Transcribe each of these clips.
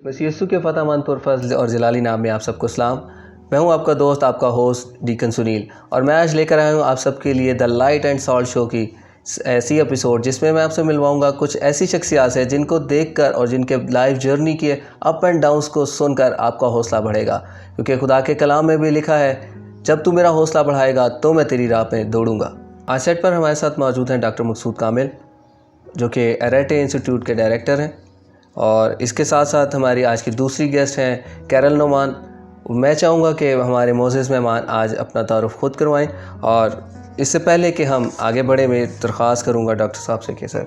بس یسوع کے فتح مند پر فضل اور جلالی نام میں آپ سب کو سلام. میں ہوں آپ کا دوست، آپ کا ہوسٹ ڈیکن سنیل، اور میں آج لے کر آیا ہوں آپ سب کے لیے دا لائٹ اینڈ سالٹ شو کی ایسی ایپیسوڈ جس میں آپ سے ملواؤں گا کچھ ایسی شخصیات ہیں جن کو دیکھ کر اور جن کے لائف جرنی کے اپ اینڈ ڈاؤنس کو سن کر آپ کا حوصلہ بڑھے گا، کیونکہ خدا کے کلام میں بھی لکھا ہے جب تو میرا حوصلہ بڑھائے گا تو میں تیری راہ پہ دوڑوں گا. آج سیٹ پر ہمارے ساتھ موجود ہیں ڈاکٹر مقصود کامل جو کہ ایریٹے انسٹیٹیوٹ کے ڈائریکٹر ہیں، اور اس کے ساتھ ساتھ ہماری آج کی دوسری گیسٹ ہیں کیرل نعمان. میں چاہوں گا کہ ہمارے معزز مہمان آج اپنا تعارف خود کروائیں، اور اس سے پہلے کہ ہم آگے بڑھیں میں درخواست کروں گا ڈاکٹر صاحب سے کہ سر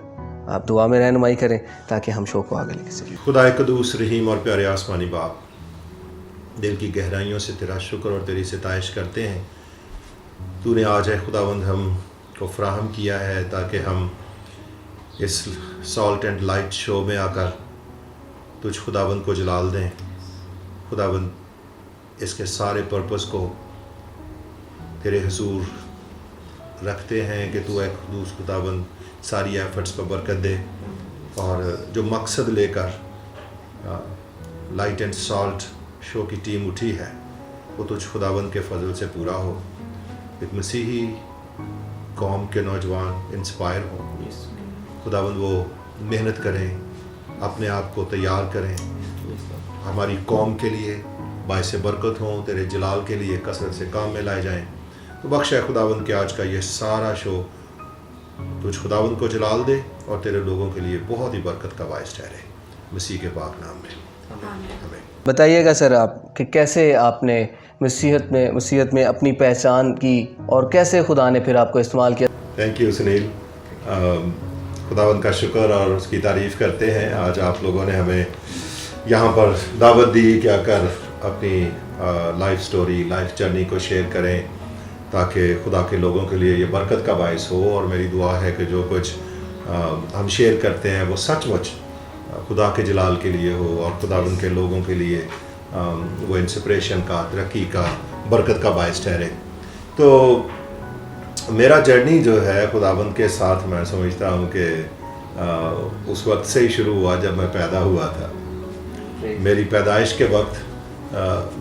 آپ دعا میں رہنمائی کریں تاکہ ہم شو کو آگے لے سکیں. خدا قدوس رحیم اور پیارے آسمانی باپ، دل کی گہرائیوں سے تیرا شکر اور تیری ستائش کرتے ہیں. تو نے آج ہے خداوند ہم کو فراہم کیا ہے تاکہ ہم اس سالٹ اینڈ لائٹ شو میں آ کر تجھ خداوند کو جلال دیں. خداوند اس کے سارے پرپس کو تیرے حضور رکھتے ہیں کہ تو اے قدوس خداوند ساری ایفرٹس پر برکت دے، اور جو مقصد لے کر لائٹ اینڈ سالٹ شو کی ٹیم اٹھی ہے وہ تجھ خداوند کے فضل سے پورا ہو. ایک مسیحی قوم کے نوجوان انسپائر ہوں خداوند، وہ محنت کریں، اپنے آپ کو تیار کریں، ہماری قوم کے لیے باعث برکت ہوں، تیرے جلال کے لیے کثرت سے کام میں لائے جائیں. تو بخش ہے خداوند کہ آج کا یہ سارا شو تجھ خداوند کو جلال دے اور تیرے لوگوں کے لیے بہت ہی برکت کا باعث ٹھہرے، مسیح کے پاک نام میں ہمیں. بتائیے گا سر آپ کہ کیسے آپ نے مسیحیت میں اپنی پہچان کی اور کیسے خدا نے پھر آپ کو استعمال کیا. Thank you Sunil. خداوند کا شکر اور اس کی تعریف کرتے ہیں. آج آپ لوگوں نے ہمیں یہاں پر دعوت دی کہ آ کر اپنی لائف سٹوری، لائف جرنی کو شیئر کریں تاکہ خدا کے لوگوں کے لیے یہ برکت کا باعث ہو. اور میری دعا ہے کہ جو کچھ ہم شیئر کرتے ہیں وہ سچ مچ خدا کے جلال کے لیے ہو اور خداوند کے لوگوں کے لیے وہ انسپریشن کا، ترقی کا، برکت کا باعث ٹھہرے. تو میرا جرنی جو ہے خداوند کے ساتھ میں سمجھتا ہوں کہ اس وقت سے ہی شروع ہوا جب میں پیدا ہوا تھا. میری پیدائش کے وقت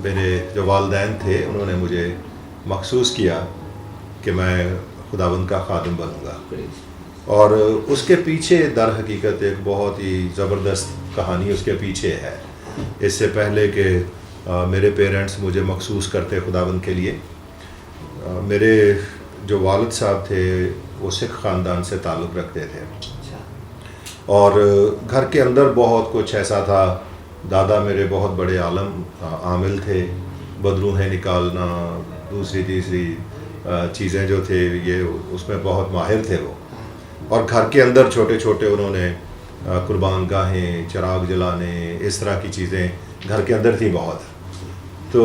میرے جو والدین تھے انہوں نے مجھے مخصوص کیا کہ میں خداوند کا خادم بنوں گا، اور اس کے پیچھے در حقیقت ایک بہت ہی زبردست کہانی اس کے پیچھے ہے. اس سے پہلے کہ میرے پیرنٹس مجھے مخصوص کرتے خداوند کے لیے، میرے جو والد صاحب تھے وہ سکھ خاندان سے تعلق رکھتے تھے، اور گھر کے اندر بہت کچھ ایسا تھا. دادا میرے بہت بڑے عامل تھے، بدروہیں نکالنا، دوسری تیسری چیزیں جو تھے یہ اس میں بہت ماہر تھے وہ. اور گھر کے اندر چھوٹے چھوٹے انہوں نے قربان گاہیں، چراغ جلانے، اس طرح کی چیزیں گھر کے اندر تھیں بہت. تو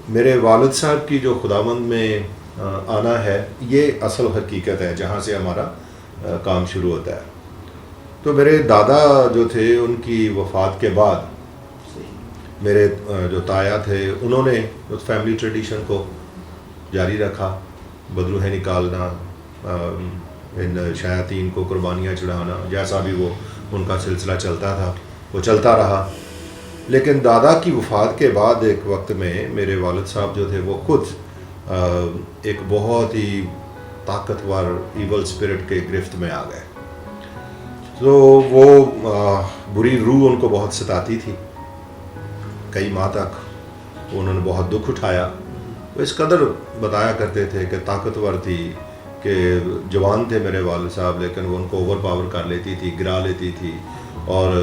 میرے والد صاحب کی جو خداوند میں آنا ہے یہ اصل حقیقت ہے جہاں سے ہمارا کام شروع ہوتا ہے. تو میرے دادا جو تھے ان کی وفات کے بعد میرے جو تایا تھے انہوں نے اس فیملی ٹریڈیشن کو جاری رکھا، بدروہیں نکالنا، ان شیاطین کو قربانیاں چڑھانا، جیسا بھی وہ ان کا سلسلہ چلتا تھا وہ چلتا رہا. لیکن دادا کی وفات کے بعد ایک وقت میں میرے والد صاحب جو تھے وہ خود ایک بہت ہی طاقتور ایول اسپرٹ کے گرفت میں آ گئے. تو وہ بری روح ان کو بہت ستاتی تھی. کئی ماہ تک انہوں نے بہت دکھ اٹھایا. وہ اس قدر بتایا کرتے تھے کہ طاقتور تھی، کہ جوان تھے میرے والد صاحب لیکن وہ ان کو اوور پاور کر لیتی تھی، گرا لیتی تھی، اور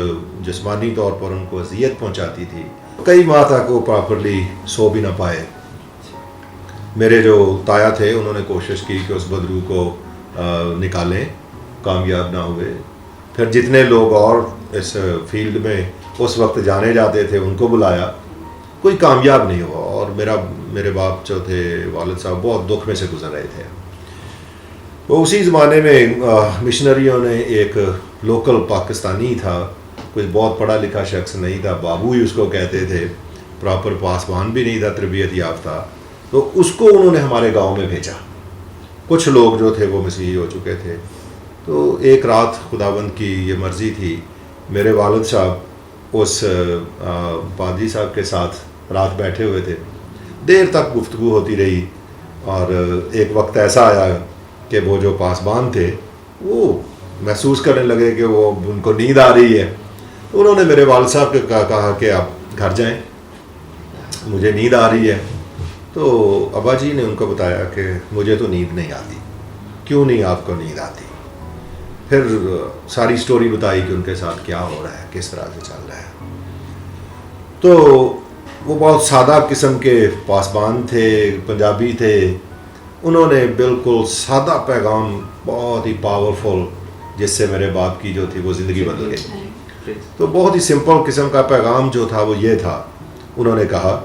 جسمانی طور پر ان کو اذیت پہنچاتی تھی. کئی ماہ تک وہ پراپرلی سو بھی نہ پائے. میرے جو تایا تھے انہوں نے کوشش کی کہ اس بدروح کو نکالیں، کامیاب نہ ہوئے. پھر جتنے لوگ اور اس فیلڈ میں اس وقت جانے جاتے تھے ان کو بلایا، کوئی کامیاب نہیں ہوا. اور میرے باپ جو تھے والد صاحب بہت دکھ میں سے گزر رہے تھے. وہ اسی زمانے میں مشنریوں نے ایک لوکل پاکستانی تھا، کوئی بہت پڑھا لکھا شخص نہیں تھا، بابو ہی اس کو کہتے تھے، پراپر پاسبان بھی نہیں تھا، تربیت یافتہ. تو اس کو انہوں نے ہمارے گاؤں میں بھیجا. کچھ لوگ جو تھے وہ مسیحی ہو چکے تھے. تو ایک رات خداوند کی یہ مرضی تھی میرے والد صاحب اس پادری صاحب کے ساتھ رات بیٹھے ہوئے تھے. دیر تک گفتگو ہوتی رہی اور ایک وقت ایسا آیا کہ وہ جو پاسبان تھے وہ محسوس کرنے لگے کہ وہ ان کو نیند آ رہی ہے. انہوں نے میرے والد صاحب کو کہا کہ آپ گھر جائیں, مجھے نیند آ رہی ہے. تو ابا جی نے ان کو بتایا کہ مجھے تو نیند نہیں آتی. کیوں نہیں آپ کو نیند آتی؟ پھر ساری سٹوری بتائی کہ ان کے ساتھ کیا ہو رہا ہے, کس طرح سے چل رہا ہے. تو وہ بہت سادہ قسم کے پاسبان تھے, پنجابی تھے. انہوں نے بالکل سادہ پیغام, بہت ہی پاورفل, جس سے میرے باپ کی جو تھی وہ زندگی بدل گئی. تو بہت ہی سمپل قسم کا پیغام جو تھا وہ یہ تھا. انہوں نے کہا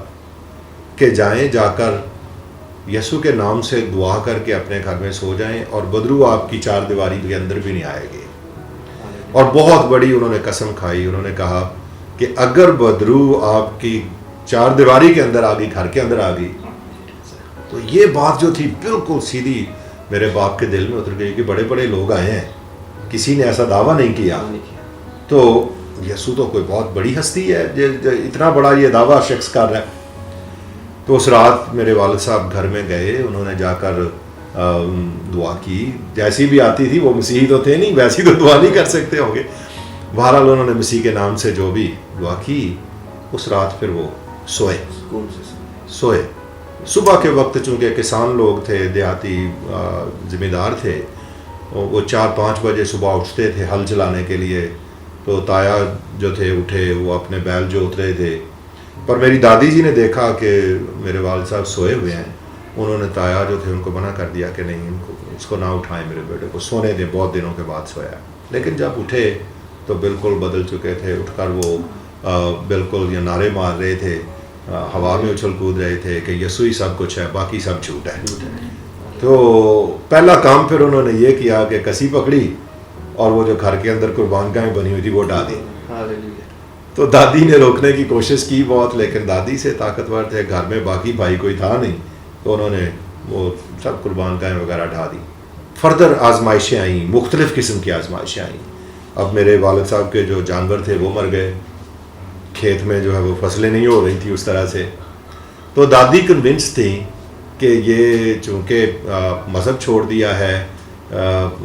کہ جائیں, جا کر یسوع کے نام سے دعا کر کے اپنے گھر میں سو جائیں اور بدرو آپ کی چار دیواری کے اندر بھی نہیں آئے گی. اور بہت بڑی انہوں نے قسم کھائی. انہوں نے کہا کہ اگر بدرو آپ کی چار دیواری کے اندر آ گئی, گھر کے اندر آ گئی, تو یہ بات جو تھی بالکل سیدھی میرے باپ کے دل میں اتر گئی کہ بڑے بڑے لوگ آئے ہیں, کسی نے ایسا دعویٰ نہیں کیا. تو یسوع تو کوئی بہت بڑی ہستی ہے, اتنا بڑا یہ دعویٰ شخص کر رہا ہے. تو اس رات میرے والد صاحب گھر میں گئے. انہوں نے جا کر دعا کی, جیسی بھی آتی تھی. وہ مسیحی تو تھے نہیں, ویسی تو دعا نہیں کر سکتے ہوں گے. بہرحال انہوں نے مسیح کے نام سے جو بھی دعا کی, اس رات پھر وہ سوئے. صبح کے وقت چونکہ کسان لوگ تھے, دیہاتی ذمہ دار تھے, وہ 4-5 بجے صبح اٹھتے تھے ہل چلانے کے لیے. تو تایا جو تھے اٹھے, وہ اپنے بیل جو اترے تھے. پر میری دادی جی نے دیکھا کہ میرے والد صاحب سوئے ہوئے ہیں. انہوں نے تایا جو تھے ان کو منع کر دیا کہ نہیں, اس کو نہ اٹھائیں, میرے بیٹے کو سونے دیں, بہت دنوں کے بعد سویا. لیکن جب اٹھے تو بالکل بدل چکے تھے. اٹھ کر وہ بالکل یہ نعرے مار رہے تھے, ہوا میں اچھل کود رہے تھے کہ یسوع ہی سب کچھ ہے, باقی سب جھوٹ ہے. تو پہلا کام پھر انہوں نے یہ کیا کہ کسی پکڑی اور وہ جو گھر کے اندر قربان گاہیں بنی ہوئی تھی وہ ڈال دی. تو دادی نے روکنے کی کوشش کی بہت, لیکن دادی سے طاقتور تھے, گھر میں باقی بھائی کوئی تھا نہیں. تو انہوں نے وہ سب قربان گاہیں وغیرہ ڈھا دی. فردر آزمائشیں آئیں, مختلف قسم کی آزمائشیں آئیں. اب میرے والد صاحب کے جو جانور تھے وہ مر گئے, کھیت میں جو ہے وہ فصلیں نہیں ہو رہی تھیں اس طرح سے. تو دادی کنونس تھیں کہ یہ چونکہ مذہب چھوڑ دیا ہے,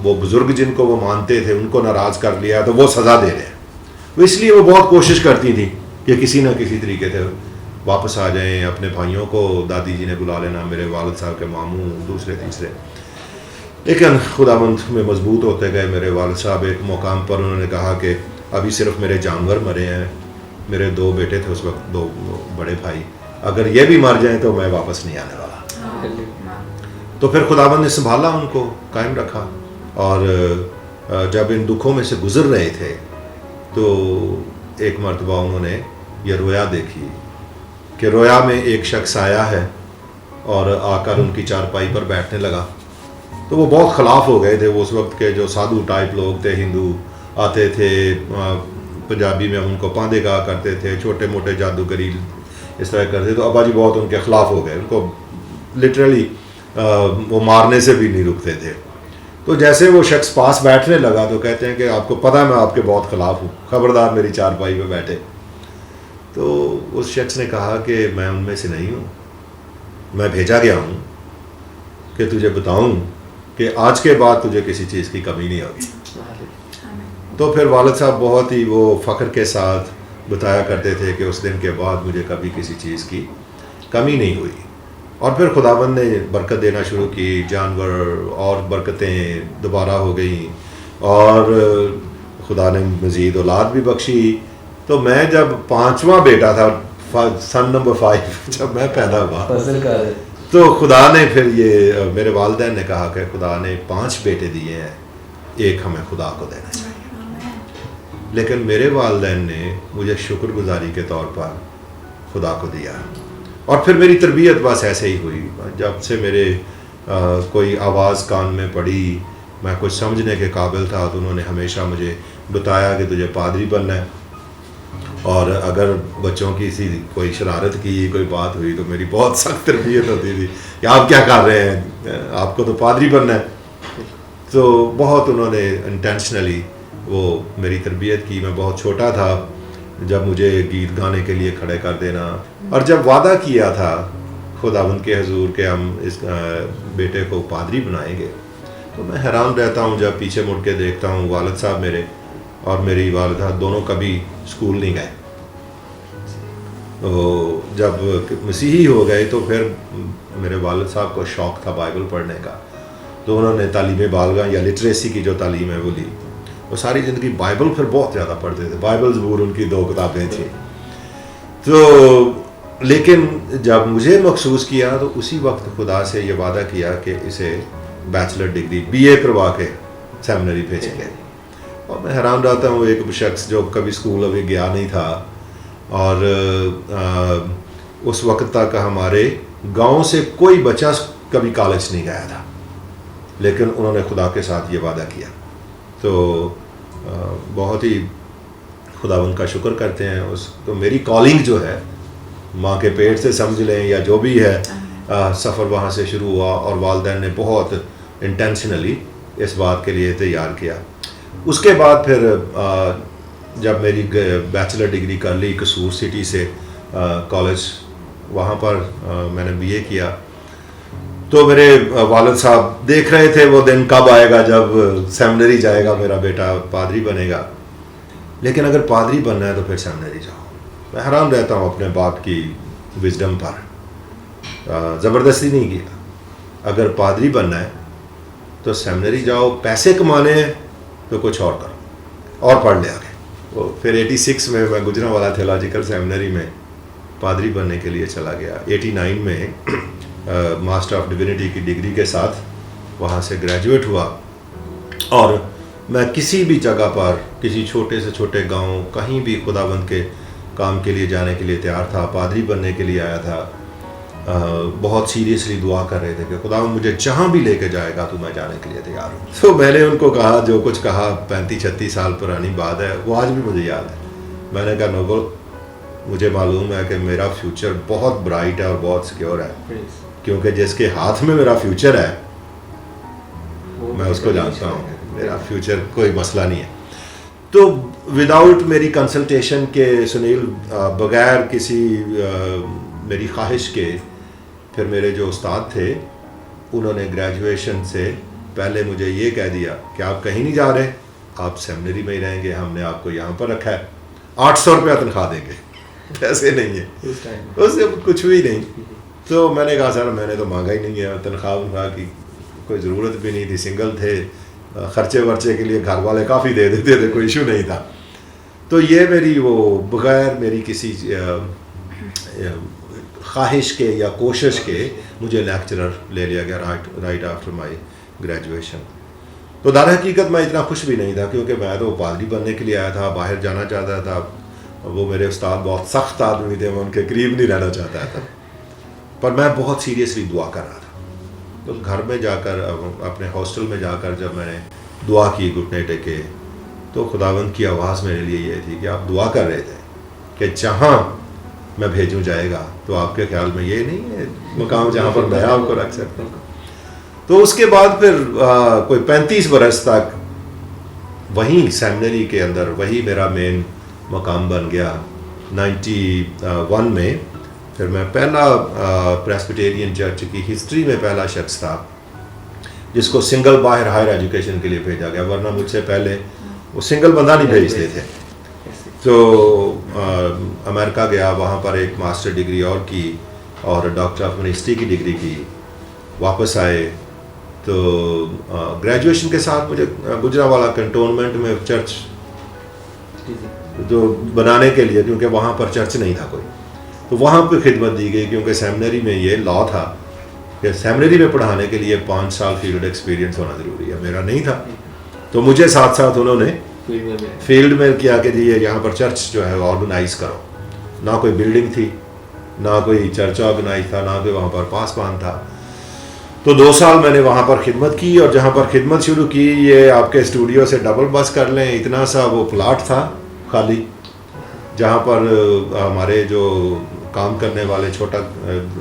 وہ بزرگ جن کو وہ مانتے تھے ان کو ناراض کر لیا, تو وہ سزا دے رہے ہیں. اس لیے وہ بہت کوشش کرتی تھیں کہ کسی نہ کسی طریقے سے واپس آ جائیں. اپنے بھائیوں کو دادی جی نے بلا لینا, میرے والد صاحب کے ماموں, دوسرے تیسرے. لیکن خداوند میں مضبوط ہوتے گئے میرے والد صاحب. ایک مقام پر انہوں نے کہا کہ ابھی صرف میرے جانور مرے ہیں, میرے 2 بیٹے تھے اس وقت, 2 بڑے بھائی, اگر یہ بھی مر جائیں تو میں واپس نہیں آنے والا. تو پھر خداوند نے سنبھالا, ان کو قائم رکھا. اور جب ان دکھوں میں سے گزر رہے تھے تو ایک مرتبہ انہوں نے یہ رویا دیکھی کہ رویا میں ایک شخص آیا ہے اور آ کر ان کی چارپائی پر بیٹھنے لگا. تو وہ بہت خلاف ہو گئے تھے. وہ اس وقت کے جو سادھو ٹائپ لوگ تھے, ہندو آتے تھے, پنجابی میں ہم ان کو پاندے کہا کرتے تھے, چھوٹے موٹے جادوگری اس طرح کرتے. تو ابا جی بہت ان کے خلاف ہو گئے, ان کو لٹرلی وہ مارنے سے بھی نہیں رکتے تھے. تو جیسے وہ شخص پاس بیٹھنے لگا تو کہتے ہیں کہ آپ کو پتہ ہے میں آپ کے بہت خلاف ہوں, خبردار میری چارپائی پہ بیٹھے. تو اس شخص نے کہا کہ میں ان میں سے نہیں ہوں, میں بھیجا گیا ہوں کہ تجھے بتاؤں کہ آج کے بعد تجھے کسی چیز کی کمی نہیں ہوگی. تو پھر والد صاحب بہت ہی وہ فخر کے ساتھ بتایا کرتے تھے کہ اس دن کے بعد مجھے کبھی کسی چیز کی کمی نہیں ہوئی. اور پھر خداوند نے برکت دینا شروع کی, جانور اور برکتیں دوبارہ ہو گئیں, اور خدا نے مزید اولاد بھی بخشی. تو میں جب 5واں بیٹا تھا, سن نمبر 5, جب میں پیدا ہوا تو خدا نے پھر یہ میرے والدین نے کہا کہ خدا نے 5 بیٹے دیے ہیں, ایک ہمیں خدا کو دینا چاہیے. لیکن میرے والدین نے مجھے شکر گزاری کے طور پر خدا کو دیا. اور پھر میری تربیت بس ایسے ہی ہوئی. جب سے میرے کوئی آواز کان میں پڑی, میں کچھ سمجھنے کے قابل تھا, تو انہوں نے ہمیشہ مجھے بتایا کہ تجھے پادری بننا ہے. اور اگر بچوں کی کوئی شرارت کی, کوئی بات ہوئی, تو میری بہت سخت تربیت ہوتی تھی کہ آپ کیا کر رہے ہیں, آپ کو تو پادری بننا ہے. تو بہت انہوں نے انٹینشنلی وہ میری تربیت کی. میں بہت چھوٹا تھا جب مجھے گیت گانے کے لیے کھڑے کر دینا, اور جب وعدہ کیا تھا خداوند کے حضور کہ ہم اس بیٹے کو پادری بنائیں گے, تو میں حیران رہتا ہوں جب پیچھے مڑ کے دیکھتا ہوں والد صاحب میرے اور میری والدہ دونوں کبھی اسکول نہیں گئے. تو جب مسیحی ہو گئے تو پھر میرے والد صاحب کو شوق تھا بائبل پڑھنے کا, تو انہوں نے تعلیم بالغاہ یا لٹریسی کی جو تعلیم ہے وہ لی. وہ ساری زندگی بائبل پھر بہت زیادہ پڑھتے تھے, بائبل زبور ان کی 2 کتابیں تھیں. تو لیکن جب مجھے مخصوص کیا تو اسی وقت خدا سے یہ وعدہ کیا کہ اسے بیچلر ڈگری BA کروا کے سیمنری بھیجیں گے. اور میں حیران رہتا ہوں, ایک شخص جو کبھی اسکول ابھی گیا نہیں تھا, اور اس وقت تک ہمارے گاؤں سے کوئی بچہ کبھی کالج نہیں گیا تھا, لیکن انہوں نے خدا کے ساتھ یہ وعدہ کیا. تو بہت ہی خداوند کا شکر کرتے ہیں. تو میری کالنگ جو ہے ماں کے پیٹ سے سمجھ لیں یا جو بھی ہے, سفر وہاں سے شروع ہوا, اور والدین نے بہت انٹینشنلی اس بات کے لیے تیار کیا. اس کے بعد پھر جب میری بیچلر ڈگری کر لی قصور سٹی سے کالج, وہاں پر میں نے BA کیا, تو میرے والد صاحب دیکھ رہے تھے وہ دن کب آئے گا جب سیمنری جائے گا میرا بیٹا, پادری بنے گا. لیکن اگر پادری بننا ہے تو پھر سیمنری جاؤ. میں حیران رہتا ہوں اپنے باپ کی وزڈم پر, زبردستی نہیں کیا. اگر پادری بننا ہے تو سیمنری جاؤ, پیسے کمانے ہیں تو کچھ اور کرو, اور پڑھ لے آگے. وہ پھر 86 میں میں گجرانوالہ تھیولوجیکل سیمنری میں پادری بننے کے لیے چلا گیا. 89 میں ماسٹر آف ڈیوینٹی کی ڈگری کے ساتھ وہاں سے گریجویٹ ہوا, اور میں کسی بھی جگہ پر, کسی چھوٹے سے چھوٹے گاؤں, کہیں بھی خداوند کے کام کے لیے جانے کے لیے تیار تھا. پادری بننے کے لیے آیا تھا. بہت سیریسلی دعا کر رہے تھے کہ خداوند مجھے جہاں بھی لے کے جائے گا تو میں جانے کے لیے تیار ہوں. تو میں نے ان کو کہا, جو کچھ کہا 35-36 سال پرانی بات ہے, وہ آج بھی مجھے یاد ہے. میں نے کہا نوبل, مجھے معلوم ہے کہ میرا فیوچر بہت برائٹ ہے اور بہت سیکیور ہے, کیونکہ جس کے ہاتھ میں میرا فیوچر ہے میں اس کو جانتا ہوں, میرا فیوچر کوئی مسئلہ نہیں ہے. تو وداؤٹ میری کنسلٹیشن کے سنیل, بغیر کسی میری خواہش کے, پھر میرے جو استاد تھے انہوں نے گریجویشن سے پہلے مجھے یہ کہہ دیا کہ آپ کہیں نہیں جا رہے, آپ سیمنری میں ہی رہیں گے, ہم نے آپ کو یہاں پر رکھا ہے, 800 روپیہ تنخواہ دیں گے. ایسے نہیں ہے, اس سے کچھ بھی نہیں. تو میں نے کہا سر میں نے تو مانگا ہی نہیں ہے, تنخواہ کی کوئی ضرورت بھی نہیں تھی, سنگل تھے, خرچے ورچے کے لیے گھر والے کافی دے دیتے تھے, کوئی ایشو نہیں تھا. تو یہ میری وہ بغیر میری کسی خواہش کے یا کوشش کے مجھے لیکچرر لے لیا گیا رائٹ آفٹر مائی گریجویشن. تو در حقیقت میں اتنا خوش بھی نہیں تھا, کیونکہ میں تو پادری بننے کے لیے آیا تھا, باہر جانا چاہتا تھا. وہ میرے استاد بہت سخت آدمی تھے, میں ان کے قریب نہیں رہنا چاہتا تھا, پر میں بہت سیریسلی دعا کر رہا تھا. تو گھر میں جا کر, اپنے ہاسٹل میں جا کر جب میں نے دعا کی گھٹنے ٹیکے, تو خداوند کی آواز میرے لیے یہ تھی کہ آپ دعا کر رہے تھے کہ جہاں میں بھیجوں جائے گا, تو آپ کے خیال میں یہ نہیں ہے مقام جہاں پر میں آپ کو رکھ سکتا ہوں. تو اس کے بعد پھر کوئی 35 برس تک وہیں سیمنری کے اندر وہی میرا مین مقام بن گیا. 91 میں پھر میں پہلا پریسبیٹیرین چرچ کی ہسٹری میں پہلا شخص تھا جس کو سنگل باہر ہائر ایجوکیشن کے لیے بھیجا گیا, ورنہ مجھ سے پہلے وہ سنگل بندہ نہیں بھیجتے تھے. تو امریکہ گیا, وہاں پر ایک ماسٹر ڈگری اور کی, اور ڈاکٹر آف منسٹری کی ڈگری کی. واپس آئے تو گریجویشن کے ساتھ مجھے گجرانوالہ کنٹونمنٹ میں چرچ جو بنانے کے لیے, کیونکہ وہاں پر چرچ نہیں تھا کوئی, تو وہاں پہ خدمت دی گئی. کیونکہ سیمنری میں یہ لا تھا کہ سیمنری میں پڑھانے کے لیے 5 سال فیلڈ ایکسپیرینس ہونا ضروری ہے, میرا نہیں تھا. تو مجھے ساتھ ساتھ انہوں نے فیلڈ میں کیا کہ جی یہاں پر چرچ جو ہے وہ آرگنائز کرو. نہ کوئی بلڈنگ تھی, نہ کوئی چرچ آرگنائز تھا, نہ کوئی وہاں پر پاسبان تھا. تو 2 سال میں نے وہاں پر خدمت کی, اور جہاں پر خدمت شروع کی یہ آپ کے اسٹوڈیو سے ڈبل بس کر لیں, اتنا سا وہ پلاٹ تھا خالی, جہاں پر ہمارے جو کام کرنے والے چھوٹا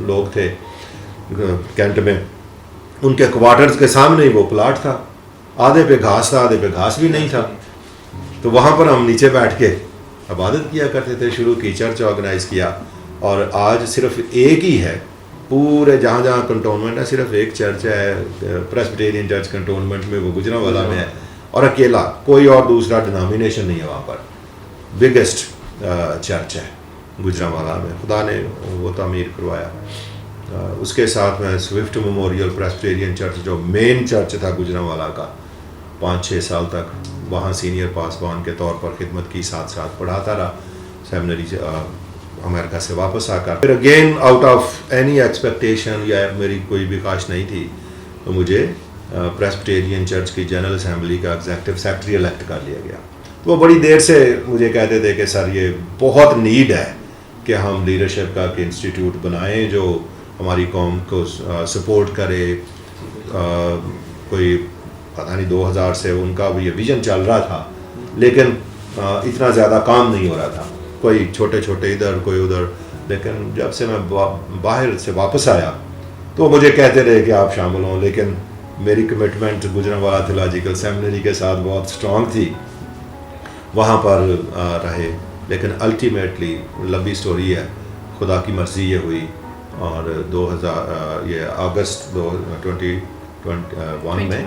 لوگ تھے کینٹ میں, ان کے کوارٹرز کے سامنے ہی وہ پلاٹ تھا. آدھے پہ گھاس تھا, آدھے پہ گھاس بھی نہیں تھا. تو وہاں پر ہم نیچے بیٹھ کے عبادت کیا کرتے تھے. شروع کی, چرچ آرگنائز کیا, اور آج صرف ایک ہی ہے پورے جہاں جہاں کنٹونمنٹ ہے, صرف ایک چرچ ہے, پریسبیٹیرین چرچ کنٹونمنٹ میں, وہ گجرانوالہ میں ہے, اور اکیلا, کوئی اور دوسرا ڈینامینیشن نہیں ہے وہاں پر. بگیسٹ چرچ ہے گجرانوالہ میں, خدا نے وہ تعمیر کروایا. اس کے ساتھ میں سوئفٹ میموریل پریسبیٹیرین چرچ جو مین چرچ تھا گجرانوالہ کا, 5-6 سال تک وہاں سینئر پاسبان کے طور پر خدمت کی, ساتھ ساتھ پڑھاتا رہا سیمنری امریکہ سے واپس آ کر. پھر again out of any expectation یا میری کوئی بھی خواہش نہیں تھی, تو مجھے پریسبیٹیرین چرچ کی جنرل اسمبلی کا ایگزیکٹو سیکرٹری الیکٹ کر لیا گیا. تو وہ بڑی دیر سے مجھے کہتے تھے کہ سر یہ بہت نیڈ ہے کہ ہم لیڈرشپ کا انسٹیٹیوٹ بنائیں جو ہماری قوم کو سپورٹ کرے. کوئی پتہ نہیں 2000 سے ان کا بھی یہ ویژن چل رہا تھا, لیکن اتنا زیادہ کام نہیں ہو رہا تھا, کوئی چھوٹے چھوٹے ادھر کوئی ادھر. لیکن جب سے میں باہر سے واپس آیا تو مجھے کہتے رہے کہ آپ شامل ہوں, لیکن میری کمٹمنٹ گجرانوالہ تھیولوجیکل سیمنری کے ساتھ بہت اسٹرانگ تھی, وہاں پر رہے. لیکن الٹیمیٹلی لمبی سٹوری ہے, خدا کی مرضی یہ ہوئی, اور 2000 یہ اگست 2021 میں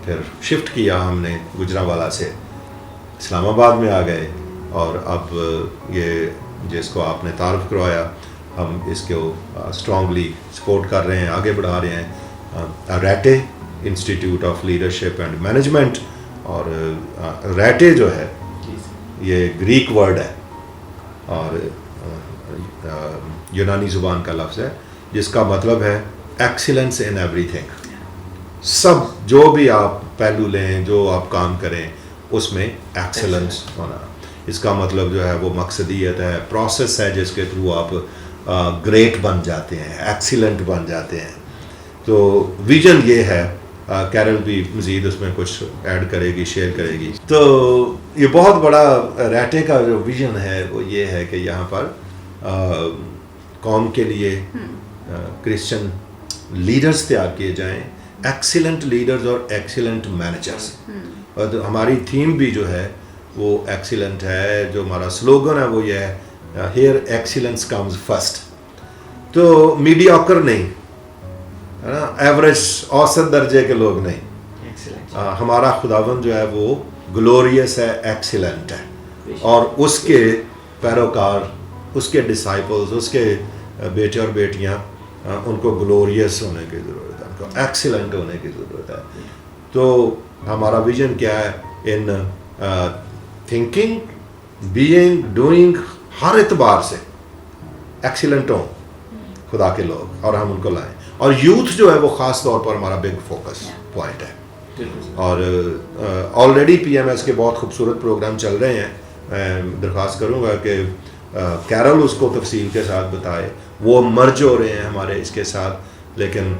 پھر شفٹ کیا ہم نے گجرانوالہ سے, اسلام آباد میں آ گئے. اور اب یہ جس کو آپ نے تعارف کروایا, ہم اس کو اسٹرانگلی سپورٹ کر رہے ہیں, آگے بڑھا رہے ہیں. ریٹے institute of leadership and management, اور ریٹے جو ہے یہ گریک ورڈ ہے اور یونانی زبان کا لفظ ہے, جس کا مطلب ہے ایکسیلنس ان ایوری تھنگ. سب جو بھی آپ پہلو لیں, جو آپ کام کریں, اس میں ایکسیلنس ہونا. اس کا مطلب جو ہے وہ مقصدیت ہے, پروسیس ہے جس کے تھرو آپ گریٹ بن جاتے ہیں, ایکسیلنٹ بن جاتے ہیں. تو ویژن یہ ہے, کیرل بھی مزید اس میں کچھ ایڈ کرے گی, شیئر کرے گی. تو یہ بہت بڑا ریٹے کا جو ویژن ہے وہ یہ ہے کہ یہاں پر قوم کے لیے کرسچن لیڈرز تیار کیے جائیں, ایکسیلنٹ لیڈرز اور ایکسیلنٹ مینیجرز. اور ہماری تھیم بھی جو ہے وہ ایکسیلنٹ ہے, جو ہمارا سلوگن ہے وہ یہ ہے, ہیئر ایکسیلنس کمز فرسٹ. تو میڈیاکر نہیں ہے نا, ایوریج اوسط درجے کے لوگ نہیں. ہمارا خداوند جو ہے وہ گلوریس ہے, ایکسیلنٹ ہے, اور اس کے پیروکار, اس کے ڈسائپلز, اس کے بیٹے اور بیٹیاں, ان کو گلوریس ہونے کی ضرورت ہے, ان کو ایکسیلنٹ ہونے کی ضرورت ہے. تو ہمارا ویژن کیا ہے, ان تھنکنگ, بینگ, ڈوئنگ, ہر اعتبار سے ایکسیلنٹ ہوں خدا کے لوگ, اور ہم ان کو لائیں. اور یوتھ جو ہے وہ خاص طور پر ہمارا بگ فوکس پوائنٹ ہے. اور آلریڈی پی ایم ایس کے بہت خوبصورت پروگرام چل رہے ہیں. میں درخواست کروں گا کہ کیرل اس کو تفصیل کے ساتھ بتائے. وہ مرج ہو رہے ہیں ہمارے اس کے ساتھ, لیکن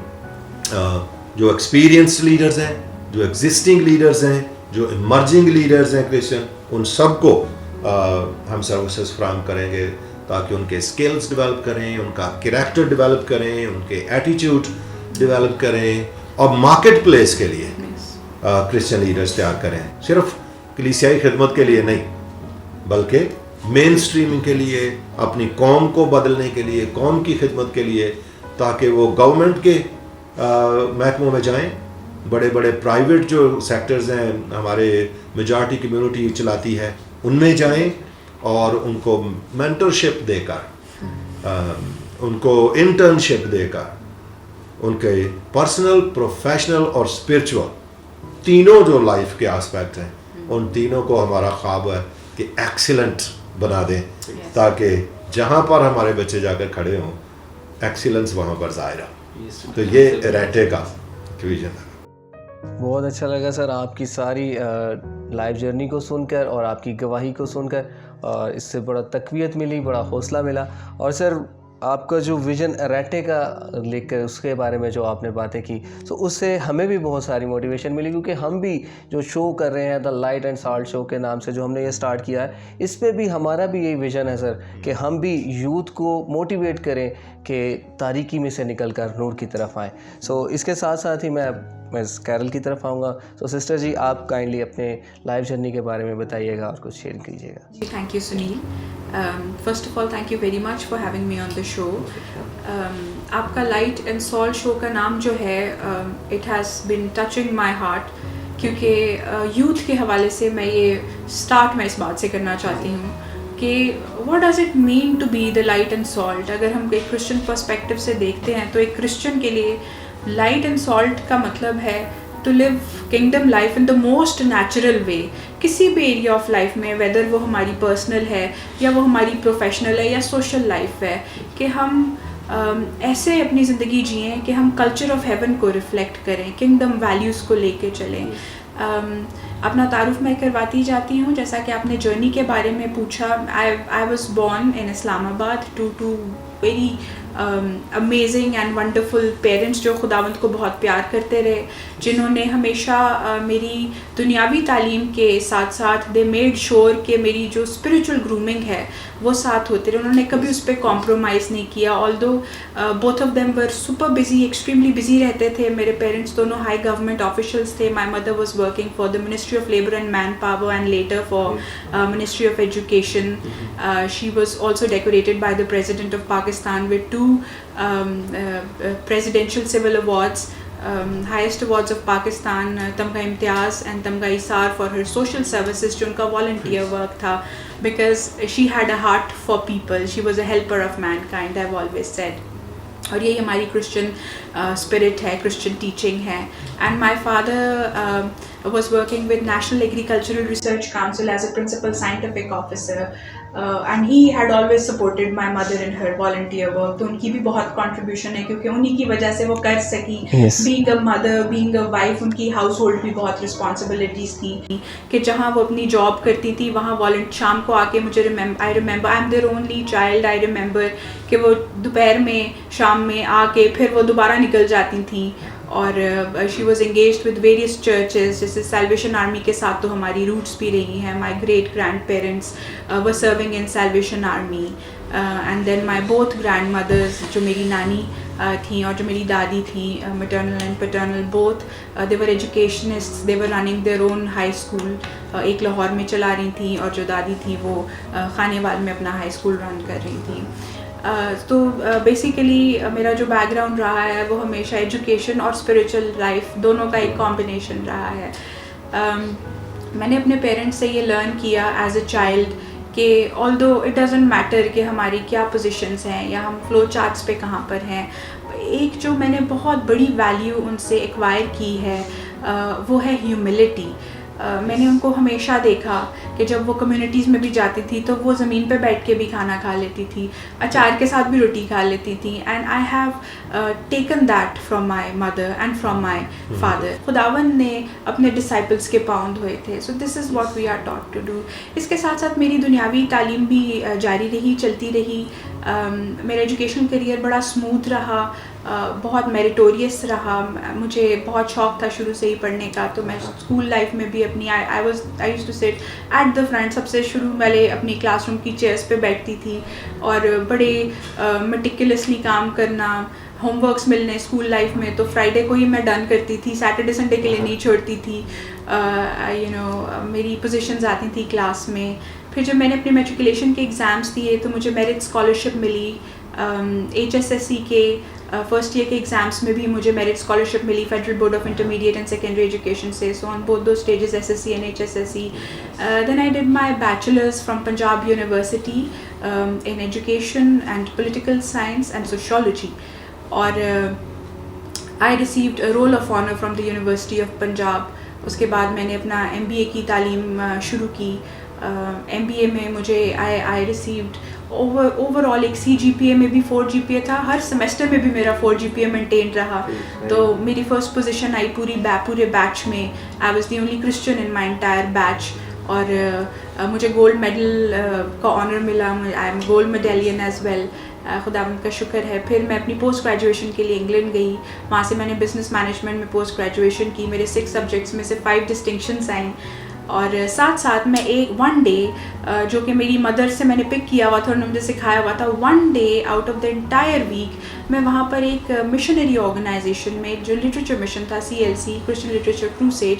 جو ایکسپیرینسڈ لیڈرز ہیں, جو ایگزسٹنگ لیڈرز ہیں, جو ایمرجنگ لیڈرز ہیں کرسچن, ان سب کو ہم سروسز فراہم کریں گے تاکہ ان کے اسکلز ڈیولپ کریں, ان کا کریکٹر ڈیولپ کریں, ان کے ایٹیٹیوڈ ڈیولپ کریں, اور مارکیٹ پلیس کے لیے کرسچن لیڈرز تیار کریں. صرف کلیسیائی خدمت کے لیے نہیں, بلکہ مین اسٹریمنگ کے لیے, اپنی قوم کو بدلنے کے لیے, قوم کی خدمت کے لیے, تاکہ وہ گورنمنٹ کے محکموں میں جائیں, بڑے بڑے پرائیویٹ جو سیکٹرز ہیں ہمارے میجارٹی کمیونٹی چلاتی ہے, ان میں جائیں, اور ان کو مینٹرشپ دے کر, ان کو انٹرنشپ دے کر, ان کے پرسنل, پروفیشنل اور اسپرچول تینوں جو لائف کے آسپیکٹ ہیں, ان تینوں کو ہمارا خواب ہے کہ ایکسیلنٹ بنا دیں, تاکہ جہاں پر ہمارے بچے جا کر کھڑے ہوں, ایکسیلنس وہاں پر ظاہر ہو. تو یہ ریٹے کا ویژن ہے. بہت اچھا لگا سر آپ کی ساری لائف جرنی کو سن کر, اور آپ کی گواہی کو سن کر, اور اس سے بڑا تقویت ملی, بڑا حوصلہ ملا. اور سر آپ کا جو ویژن ریٹے کا لے کر اس کے بارے میں جو آپ نے باتیں کی, تو اس سے ہمیں بھی بہت ساری موٹیویشن ملی, کیونکہ ہم بھی جو شو کر رہے ہیں, دا لائٹ اینڈ سالٹ شو کے نام سے جو ہم نے یہ سٹارٹ کیا ہے, اس پہ بھی ہمارا بھی یہی ویژن ہے سر, کہ ہم بھی یوتھ کو موٹیویٹ کریں کہ تاریکی میں سے نکل کر نور کی طرف آئیں. سو اس کے ساتھ ساتھ ہی میں میں کیرل کی طرف آؤں گا. تو سسٹر جی آپ کائنڈلی اپنے لائف جرنی کے بارے میں بتائیے گا اور کچھ شیئر کیجیے گا. جی thank you Sunil. First of all thank you very much for having me on the show. آپ کا لائٹ اینڈ سالٹ شو کا نام جو ہے it has been touching my heart, کیونکہ یوتھ کے حوالے سے میں یہ اسٹارٹ میں اس بات سے کرنا چاہتی ہوں کہ what does it mean to be the light and salt. اگر ہم ایک کرسچن پرسپیکٹو سے دیکھتے ہیں تو ایک کرسچن کے لیے لائٹ اینڈ سالٹ کا مطلب ہے to live kingdom life in the most natural way. کسی بھی ایریا آف لائف میں, ویدر وہ ہماری پرسنل ہے یا وہ ہماری پروفیشنل ہے یا سوشل لائف ہے, کہ ہم ایسے اپنی زندگی جئیں کہ ہم کلچر آف ہیون کو ریفلیکٹ کریں, کنگڈم ویلیوز کو لے کے چلیں. اپنا تعارف میں کرواتی جاتی ہوں. جیسا کہ آپ نے جرنی کے بارے میں پوچھا, I was born in Islamabad to very amazing and wonderful parents جو خداوند کو بہت پیار کرتے رہے, جنہوں نے ہمیشہ میری دنیاوی تعلیم کے ساتھ ساتھ دے میڈ شور کہ میری جو اسپریچول گرومنگ ہے وہ ساتھ ہوتے رہے. انہوں نے کبھی اس پہ کمپرومائز نہیں کیا. Although both of them were super busy, extremely busy رہتے تھے. میرے پیرنٹس دونوں ہائی گورنمنٹ آفیشلس تھے. My mother was working for the ministry of labour and manpower and later for ministry of education. She was also decorated by the president of Pakistan with 2 presidential civil awards, highest awards of Pakistan, Tamga Imtiaz and Tamga Isar for her social services, جو ان کا volunteer work تھا, because she had a heart for people. She was a helper of mankind, I've always said. اور یہی ہماری Christian spirit ہے, Christian teaching ہے. And my father was working with national agricultural research council as a principle scientific officer, and he had always supported my mother in Hare volunteer work. تو ان کی بھی بہت contribution ہے, کیونکہ انہیں کی وجہ سے وہ کر سکی. Being a mother, being a wife, ان کی ہاؤس ہولڈ بھی بہت رسپانسبلٹیز تھیں کہ جہاں وہ اپنی جاب کرتی تھی وہاں شام کو آ کے مجھے I remember, I am their only child, I remember کہ وہ دوپہر میں شام میں آ کے پھر وہ دوبارہ نکل جاتی تھیں. اور she was engaged with various churches, جیسے سیلویشن آرمی کے ساتھ تو ہماری روٹس بھی رہی ہیں. My great grandparents were serving in Salvation Army. And then my both grandmothers, جو میری نانی تھیں اور جو میری دادی تھیں, maternal and paternal both, they were educationists, they were running their own high school. ایک لاہور میں چلا رہی تھیں اور جو دادی تھیں وہ خانے وال میں اپنا ہائی اسکول رن کر رہی تھیں. تو بیسیکلی میرا جو بیک گراؤنڈ رہا ہے وہ ہمیشہ ایجوکیشن اور اسپریچول لائف دونوں کا ایک کمبینیشن رہا ہے. میں نے اپنے پیرنٹس سے یہ لرن کیا ایز اے چائلڈ کہ آلدو اٹ ڈزنٹ میٹر کہ ہماری کیا پوزیشنس ہیں یا ہم فلو چارٹس پہ کہاں پر ہیں, ایک جو میں نے بہت بڑی ویلیو ان سے ایکوائر کی ہے وہ ہے ہیوملٹی. میں نے ان کو ہمیشہ دیکھا کہ جب وہ کمیونٹیز میں بھی جاتی تھی تو وہ زمین پہ بیٹھ کے بھی کھانا کھا لیتی تھی, اچار کے ساتھ بھی روٹی کھا لیتی تھی. And I have taken that from my mother and from my father. خداوند نے اپنے ڈسائپلس کے پاؤں دھوئے تھے. So this is what we are taught to do. اس کے ساتھ ساتھ میری دنیاوی تعلیم بھی جاری رہی, چلتی رہی. میرا ایجوکیشن کیریئر بڑا اسموتھ رہا, بہت میریٹوریس رہا. مجھے بہت شوق تھا شروع سے ہی پڑھنے کا, تو میں اسکول لائف میں بھی اپنی I use to sit at the front, سب سے شروع والے اپنی کلاس روم کی چیئرس پہ بیٹھتی تھی اور بڑے میٹیکولسلی کام کرنا. ہوم ورکس ملنے اسکول لائف میں تو فرائیڈے کو ہی میں ڈن کرتی تھی, سیٹرڈے سنڈے کے لیے نہیں چھوڑتی تھی. میری پوزیشنز آتی تھیں کلاس میں. پھر جب میں نے اپنے میٹریکولیشن کے ایگزامس دیے تو مجھے میرٹ اسکالرشپ ملی. HSSC کے فرسٹ ایئر کے ایگزامس میں بھی مجھے میرٹ اسکالرشپ ملی Federal Board of Intermediate and Secondary Education سے. سو آن بوتھ دو stages SSC and HSSC. Then I did my bachelors from Punjab University in education and political science and sociology. اور I received roll of honour from the University of Punjab. اس کے بعد میں نے اپنا MBA کی تعلیم شروع کی. MBA میں مجھے آئی ریسیوڈ اوور آل ایک CGPA میں بھی 4 GPA تھا. ہر سیمسٹر میں بھی میرا 4 GPA مینٹین رہا. تو میری فرسٹ پوزیشن آئی پورے بیچ میں. I was the only Christian in my entire batch. اور مجھے گولڈ میڈل کا آنر ملا. I am gold medallist as well. خداوند کا شکر ہے. پھر میں اپنی پوسٹ گریجویشن کے لیے انگلینڈ گئی. وہاں سے میں نے بزنس مینجمنٹ میں پوسٹ گریجویشن کی. میرے 6 سبجیکٹس میں سے 5 ڈسٹنکشنس آئیں. اور ساتھ ساتھ میں ایک ون ڈے جو کہ میری مدر سے میں نے پک کیا ہوا تھا، انہوں نے مجھے سکھایا ہوا تھا، one day out of the entire week میں وہاں پر ایک مشنری آرگنائزیشن میں جو لٹریچر مشن تھا CLC Christian literature crusade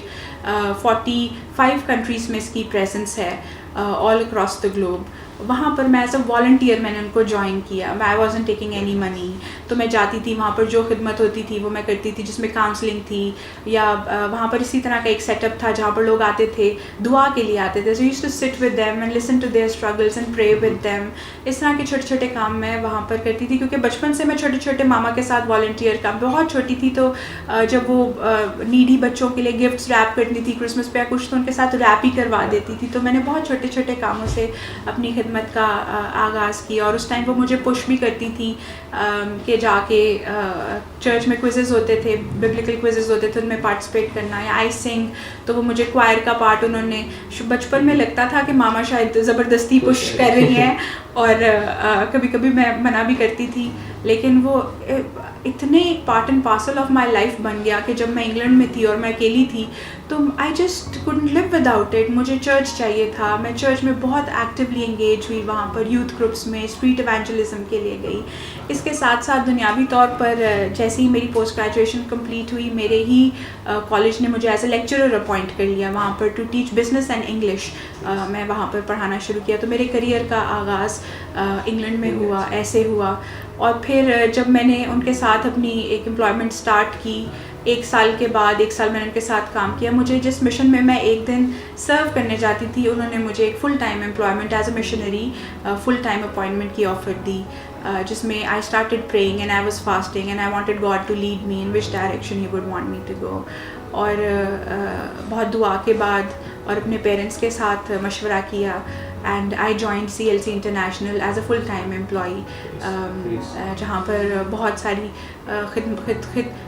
45 countries میں اس کی پریزنس ہے آل اکراس دا گلوب. وہاں پر میں ایز اے والنٹیئر میں نے ان کو جوائن کیا. I wasn't taking any money. تو میں جاتی تھی وہاں پر جو خدمت ہوتی تھی وہ میں کرتی تھی، جس میں کاؤنسلنگ تھی، یا وہاں پر اسی طرح کا ایک سیٹ اپ تھا جہاں پر لوگ آتے تھے دعا کے لیے آتے تھے. So used to sit with them and listen to their struggles and pray with them. اس طرح کے چھوٹے چھوٹے کام میں وہاں پر کرتی تھی، کیونکہ بچپن سے میں چھوٹے چھوٹے ماما کے ساتھ والنٹیئر کام، بہت چھوٹی تھی تو جب وہ نیڈی بچوں کے لیے گفٹس ریپ کرتی تھی کرسمس پہ کچھ، تو ان کے ساتھ ریپ ہی کروا دیتی تھی. تو میں نے بہت چھوٹے چھوٹے کاموں سے اپنی خدمت کا آغاز کیا. اور اس ٹائم وہ مجھے پش بھی کرتی تھی کہ جا کے چرچ میں کوئزز ہوتے تھے، ببلیکل کوئزز ہوتے تھے، ان میں پارٹیسپیٹ کرنا، یا آئی سنگ. تو وہ مجھے کوائر کا پارٹ انہوں نے، بچپن میں لگتا تھا کہ ماما شاید زبردستی پش کر رہی ہیں، اور کبھی کبھی میں منع بھی کرتی تھی، لیکن وہ اتنے part and parcel of my life بن گیا کہ جب میں انگلینڈ میں تھی اور میں اکیلی تھی تو I just couldn't live without it. مجھے چرچ چاہیے تھا. میں چرچ میں بہت ایکٹیولی انگیج ہوئی، وہاں پر یوتھ گروپس میں اسٹریٹ ایونجلزم کے لیے گئی. اس کے ساتھ ساتھ دنیاوی طور پر جیسے ہی میری پوسٹ گریجویشن کمپلیٹ ہوئی، میرے ہی کالج نے مجھے ایز اے لیکچرر اپوائنٹ کر لیا وہاں پر to teach business and English. میں وہاں پر پڑھانا شروع کیا. تو میرے کریئر کا آغاز انگلینڈ میں ہوا، ایسے ہوا. اور پھر جب میں نے ان کے ساتھ اپنی ایک امپلائمنٹ اسٹارٹ کی، 1 سال کے بعد 1 سال میں نے ان کے ساتھ کام کیا. مجھے جس مشن میں میں ایک دن سرو کرنے جاتی تھی، انہوں نے مجھے ایک full time employment as a missionary full time appointment کی آفر دی، جس میں I started praying and I was fasting and I wanted God to lead me in which direction he would want me to go. اور بہت دعا کے بعد اور اپنے پیرنٹس کے ساتھ مشورہ کیا، and I joined CLC international as a full time employee, جہاں پر بہت ساری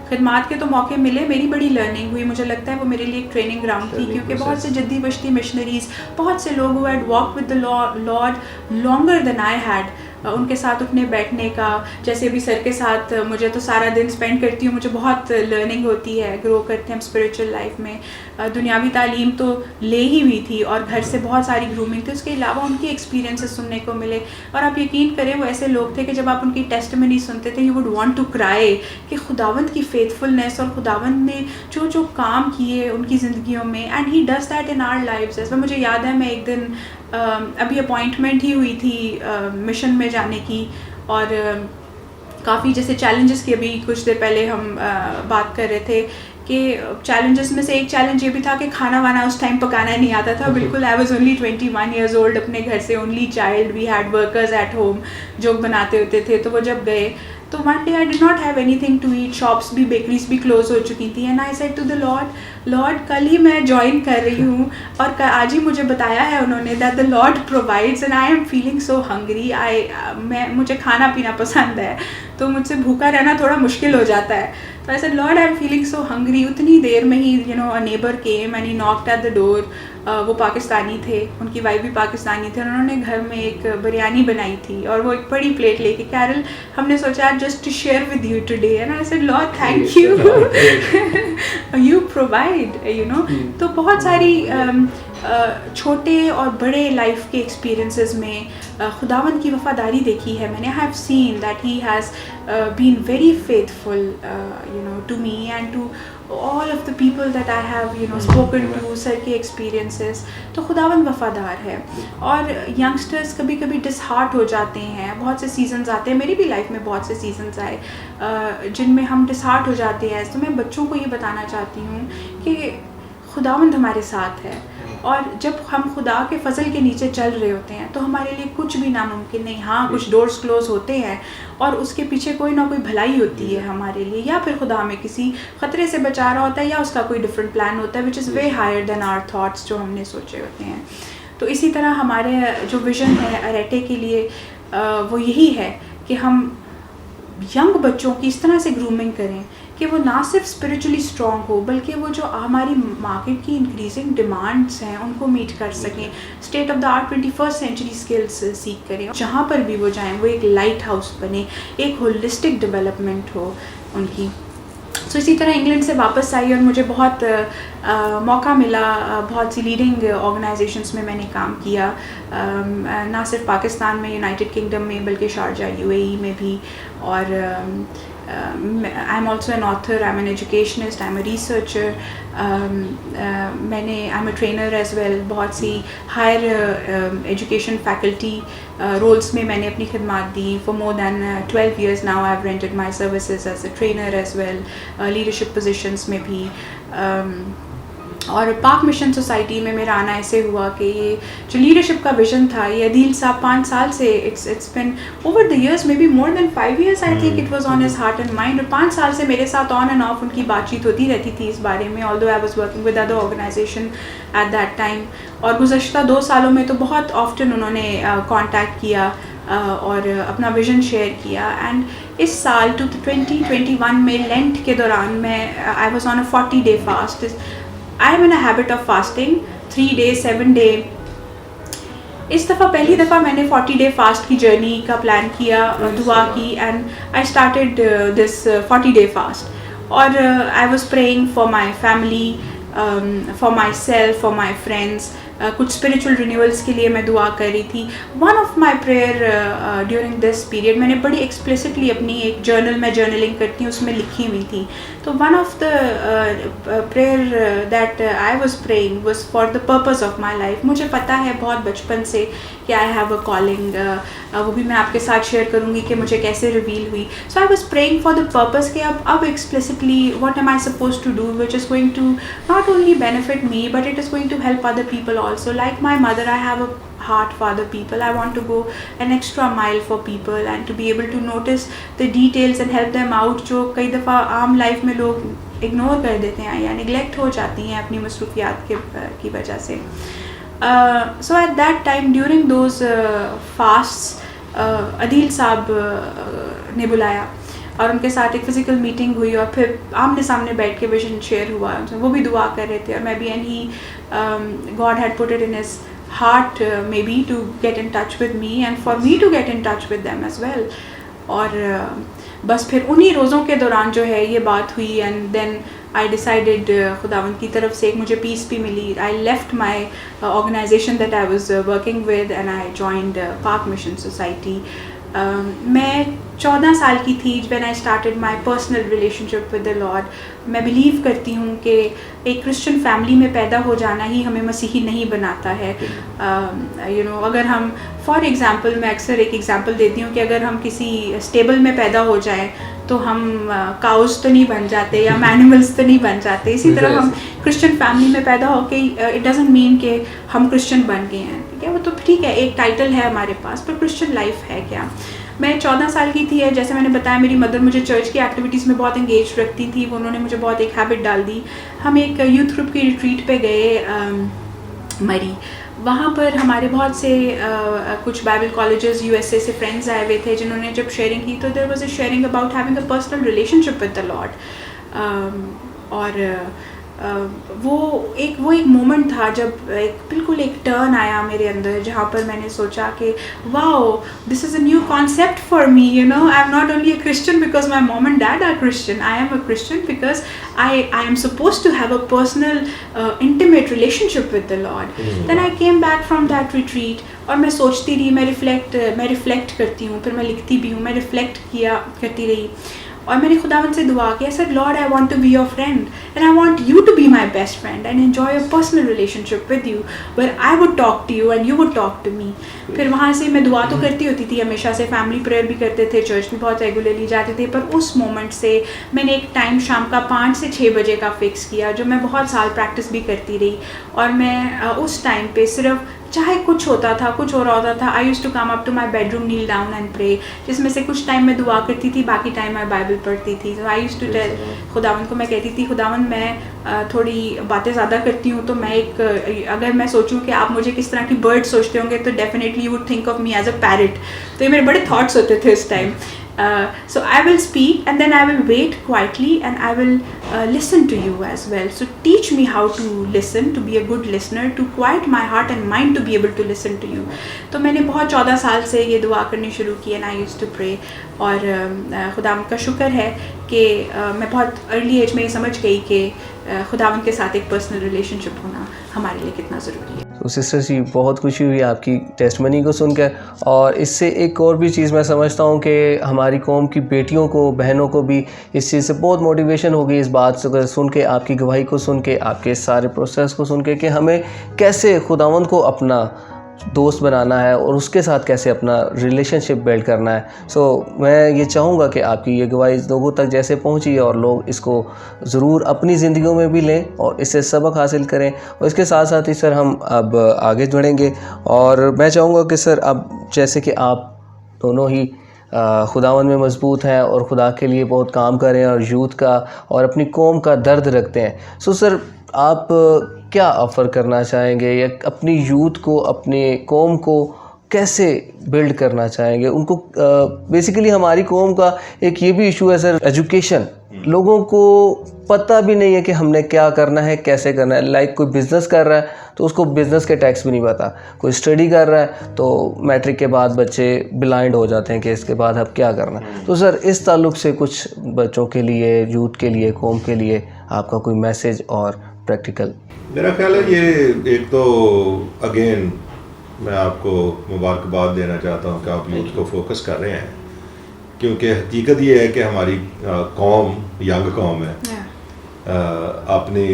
خدمات کے تو موقع ملے. میری بڑی لرننگ ہوئی. مجھے لگتا ہے وہ میرے لیے ایک ٹریننگ گراؤنڈ تھی، کیونکہ بہت سے جدی بشتی مشنریز، بہت سے لوگ who had walk with the Lord longer than I had, ان کے ساتھ اٹھنے بیٹھنے کا، جیسے ابھی سر کے ساتھ مجھے تو سارا دن اسپینڈ کرتی ہوں، مجھے بہت لرننگ ہوتی ہے، گرو کرتے ہیں ہم اسپریچول لائف میں. دنیاوی تعلیم تو لے ہی ہوئی تھی اور گھر سے بہت ساری گرومنگ تھی، اس کے علاوہ ان کی ایکسپیرینسز سننے کو ملے. اور آپ یقین کریں وہ ایسے لوگ تھے کہ جب آپ ان کی ٹیسٹمنی سنتے تھے you would want to cry, کہ خداوند کی فیتھفلنس اور خداوند نے جو کام کیے ان کی زندگیوں میں، and he does that in our lives. اس میں مجھے یاد ہے میں ایک دن ابھی اپوائنٹمنٹ ہی ہوئی تھی مشن میں جانے کی، اور کافی جیسے چیلنجز کی ابھی کچھ دیر پہلے ہم بات کر رہے تھے کہ چیلنجز میں سے ایک چیلنج یہ بھی تھا کہ کھانا وانا اس ٹائم پکانا نہیں آتا تھا بالکل. I was only 21 years old, اپنے گھر سے only child. We had workers at home جو بناتے ہوتے تھے. تو وہ جب گئے تو one day I did not have anything to eat, shops بھی بیکریز بھی کلوز ہو چکی تھیں. And I said to the Lord کل ہی میں جوائن کر رہی ہوں اور آج ہی مجھے بتایا ہے انہوں نے that the Lord provides and I am feeling so hungry. مجھے کھانا پینا پسند ہے تو مجھ سے بھوکا رہنا تھوڑا مشکل ہو جاتا ہے. تو I said Lord I am feeling so hungry. اتنی دیر میں ہی a neighbour came and he knocked at the door. وہ پاکستانی تھے، ان کی وائف بھی پاکستانی تھے. انہوں نے گھر میں ایک بریانی بنائی تھی اور وہ ایک بڑی پلیٹ لے کے، کیرل ہم نے سوچا just to share with you today. And I said Lord thank you, you provide تو بہت ساری چھوٹے اور بڑے لائف کے ایکسپیرئنسز میں خداوند کی وفاداری دیکھی ہے میں نے. I have seen that he has been very faithful to me and to all of the people that I have spoken to. سر کے ایکسپیرینسز تو خداوند وفادار ہے. اور ینگسٹرز کبھی کبھی ڈس ہارٹ ہو جاتے ہیں، بہت سے سیزنز آتے ہیں، میری بھی لائف میں بہت سے سیزنز آئے جن میں ہم ڈس ہارٹ ہو جاتے ہیں. تو میں بچوں کو یہ بتانا چاہتی ہوں کہ خداوند ہمارے ساتھ ہے، اور جب ہم خدا کے فضل کے نیچے چل رہے ہوتے ہیں تو ہمارے لیے کچھ بھی ناممکن نہیں. ہاں کچھ ڈورز کلوز ہوتے ہیں اور اس کے پیچھے کوئی نہ کوئی بھلائی ہوتی ہے ہمارے لیے، یا پھر خدا ہمیں کسی خطرے سے بچا رہا ہوتا ہے، یا اس کا کوئی ڈفرینٹ پلان ہوتا ہے وچ از وے ہائر دین آور تھاٹس جو ہم نے سوچے ہوتے ہیں. تو اسی طرح ہمارے جو ویژن ہے اریٹے کے لیے وہ یہی ہے کہ ہم ینگ بچوں کی اس طرح سے گرومنگ کریں کہ وہ نہ صرف اسپریچولی اسٹرانگ ہو بلکہ وہ جو ہماری مارکیٹ کی انکریزنگ ڈیمانڈس ہیں ان کو میٹ کر سکیں. State of the art 21st century skills سیکھ کریں، جہاں پر بھی وہ جائیں وہ ایک لائٹ ہاؤس بنے، ایک ہولسٹک ڈیولپمنٹ ہو ان کی. سو اسی طرح انگلینڈ سے واپس آئی اور مجھے بہت موقع ملا بہت سی لیڈنگ آرگنائزیشنس میں نے کام کیا, نہ صرف پاکستان میں, یونائٹڈ کنگڈم میں, بلکہ شارجہ UAE میں بھی. اور I am also an author, I am an educationist, I am a researcher, I am a trainer as well. بہت سی ہائر ایجوکیشن فیکلٹی رولس میں نے اپنی خدمات دی. For more than 12 years now I have rendered my services as a trainer as well, leadership positions میں بھی. اور پاک مشن سوسائٹی میں میرا آنا ایسے ہوا کہ یہ جو لیڈرشپ کا ویژن تھا, یہ عدیل صاحب 5 سال سے it's been over the years, may be more than 5 years I think it was on his heart and mind. اور 5 سال سے میرے ساتھ آن اینڈ آف ان کی بات چیت ہوتی رہتی تھی اس بارے میں, although I was working with other organisation at that time. اور گزشتہ 2 سالوں میں تو بہت آفٹن انہوں نے کانٹیکٹ کیا اور اپنا ویژن شیئر کیا. اینڈ اس سال 2021 میں لینٹ کے دوران میں I was on a 40-day fast. I am in a habit of fasting 3 days 7 day. اس دفعہ پہلی دفعہ میں نے 40-day فاسٹ کی جرنی کا پلان کیا, دعا کی, and I started this 40-day fast. اور I was praying for my family, for myself, for my friends. کچھ اسپریچول رینیولس کے لیے میں دعا کر رہی تھی. One of my prayer during this period, میں نے بڑی ایکسپلیسٹلی اپنی ایک جرنل, میں جرنلنگ کرتی ہوں, اس میں لکھی ہوئی تھی. تو one of the prayer that I was praying was for the purpose of my life. مجھے پتہ ہے بہت بچپن سے کہ آئی ہیو اے کالنگ, وہ بھی میں آپ کے ساتھ شیئر کروں گی کہ مجھے کیسے ریویل ہوئی. So I was praying for the purpose کہ اب explicitly what am I suppose to do which is going to not only benefit me but it is going to help other people also. Like my mother, I have a heart for other people. I want to go an extra mile for people and to be able to notice the details and help them out جو کئی دفعہ عام life میں لوگ ignore کر دیتے ہیں یا نگلیکٹ ہو جاتی ہیں اپنی مصروفیات کی وجہ سے. So at that time during those fasts عدیل صاحب نے بلایا اور ان کے ساتھ ایک فزیکل میٹنگ ہوئی اور پھر آمنے سامنے بیٹھ کے ویژن شیئر ہوا. وہ بھی دعا کر رہے تھے اور میں بھی, and he God had put it in his heart maybe to get in touch with me and for me to get in touch with them as well. اور بس پھر انہی روزوں کے دوران جو ہے یہ بات ہوئی اینڈ دین I decided خداوند کی طرف سے ایک مجھے پیس بھی ملی. I left my organization that I was working with and I joined پاک مشن سوسائٹی. میں 14 سال کی تھی when I started my personal relationship with the Lord. میں بلیو کرتی ہوں کہ ایک کرسچن فیملی میں پیدا ہو جانا ہی ہمیں مسیحی نہیں بناتا ہے. اگر ہم فار ایگزامپل, میں اکثر ایک ایگزامپل دیتی ہوں کہ اگر ہم کسی اسٹیبل میں پیدا ہو جائیں تو ہم کاؤز تو نہیں بن جاتے یا اینیملس تو نہیں بن جاتے. اسی طرح ہم کرسچن فیملی میں پیدا ہو کے اٹ ڈزنٹ مین کہ ہم کرسچن بن گئے ہیں. ٹھیک ہے, وہ تو ٹھیک ہے, ایک ٹائٹل ہے ہمارے پاس, پر کرسچن لائف ہے کیا. میں 14 سال کی تھی, جیسے میں نے بتایا میری مدر مجھے چرچ کی ایکٹیویٹیز میں بہت انگیج رکھتی تھی. انہوں نے مجھے بہت ایک ہیبٹ ڈال دی. ہم ایک یوتھ گروپ کی ریٹریٹ پہ گئے مری. وہاں پر ہمارے بہت سے کچھ بائبل کالجز USA سے فرینڈز آئے ہوئے تھے جنہوں نے جب شیئرنگ کی تو there was a sharing about having a personal relationship with the lord. اور وہ ایک مومنٹ تھا جب بالکل ایک ٹرن آیا میرے اندر جہاں پر میں نے سوچا کہ wow, this is a new concept for me. I am not only a Christian because my mom and dad are Christian. I am a Christian because I am suppose to have a personal intimate relationship with the Lord. Then I came back from that retreat اور میں سوچتی رہی, میں reflect کرتی ہوں, پھر میں لکھتی بھی ہوں, میں ریفلیکٹ کیا کرتی رہی. اور میں نے خداوند سے دعا کی, I said Lord I want to be your friend and I want you to be my best friend and enjoy a personal relationship with you where I would talk to you and you would talk to me. پھر وہاں سے میں دعا تو کرتی ہوتی تھی ہمیشہ سے, فیملی پریئر بھی کرتے تھے, چرچ بھی بہت ریگولرلی جاتے تھے. پر اس مومنٹ سے میں نے ایک ٹائم شام کا 5 سے 6 بجے کا فکس کیا جو میں بہت سال پریکٹس بھی کرتی رہی. اور میں اس ٹائم پہ صرف چاہے کچھ ہوتا تھا, کچھ ہو رہا ہوتا تھا, I use to come up to my bedroom, kneel down and pray, جس میں سے کچھ ٹائم میں دعا کرتی تھی, باقی ٹائم میں بائبل پڑھتی تھی. سو آئی یوز ٹو ٹیل خداوند کو, میں کہتی تھی خداوند میں تھوڑی باتیں زیادہ کرتی ہوں تو میں ایک, اگر میں سوچوں کہ آپ مجھے کس طرح کی برڈ سوچتے ہوں گے تو definitely you would think of me as a parrot. تو یہ میرے بڑے تھاٹس ہوتے تھے اس time. So I will speak and then I will wait quietly and I will listen to you as well. So teach me how to listen, to be a good listener, to quiet my heart and mind to be able to listen to you. تو میں نے بہت 14 سال سے یہ دعا کرنی شروع کی and I used to pray. اور خداوند کا شکر ہے کہ میں بہت ارلی ایج میں یہ سمجھ گئی کہ خداوند کے ساتھ ایک پرسنل ریلیشن شپ ہونا ہمارے لیے کتنا ضروری ہے. تو سسٹر جی بہت خوشی ہوئی آپ کی ٹیسٹمنی کو سن کر, اور اس سے ایک اور بھی چیز میں سمجھتا ہوں کہ ہماری قوم کی بیٹیوں کو, بہنوں کو بھی اس چیز سے بہت موٹیویشن ہوگی, اس بات سے سن کے, آپ کی گواہی کو سن کے, آپ کے سارے پروسیس کو سن کے کہ ہمیں کیسے خداوند کو اپنا دوست بنانا ہے اور اس کے ساتھ کیسے اپنا ریلیشن شپ بلڈ کرنا ہے. سو میں یہ چاہوں گا کہ آپ کی یہ گواہی لوگوں تک جیسے پہنچی اور لوگ اس کو ضرور اپنی زندگیوں میں بھی لیں اور اس سے سبق حاصل کریں. اور اس کے ساتھ ساتھ ہی سر ہم اب آگے بڑھیں گے, اور میں چاہوں گا کہ سر اب جیسے کہ آپ دونوں ہی خداوند میں مضبوط ہیں اور خدا کے لیے بہت کام کر رہے ہیں اور یوتھ کا اور اپنی قوم کا درد رکھتے ہیں, سو سر آپ کیا آفر کرنا چاہیں گے, یا اپنی یوتھ کو, اپنے قوم کو کیسے بلڈ کرنا چاہیں گے؟ ان کو بیسیکلی ہماری قوم کا ایک یہ بھی ایشو ہے سر, ایجوکیشن. لوگوں کو پتہ بھی نہیں ہے کہ ہم نے کیا کرنا ہے, کیسے کرنا ہے. لائک کوئی بزنس کر رہا ہے تو اس کو بزنس کے ٹیکس بھی نہیں پتہ, کوئی اسٹڈی کر رہا ہے تو میٹرک کے بعد بچے بلائنڈ ہو جاتے ہیں کہ اس کے بعد اب کیا کرنا ہے. تو سر اس تعلق سے کچھ بچوں کے لیے, یوتھ کے لیے, قوم کے لیے آپ کا کوئی میسیج اور پریکٹیکل؟ میرا خیال ہے یہ ایک تو اگین میں آپ کو مبارکباد دینا چاہتا ہوں کہ آپ یوتھ کو فوکس کر رہے ہیں, کیونکہ حقیقت یہ ہے کہ ہماری قوم ینگ قوم ہے. اپنی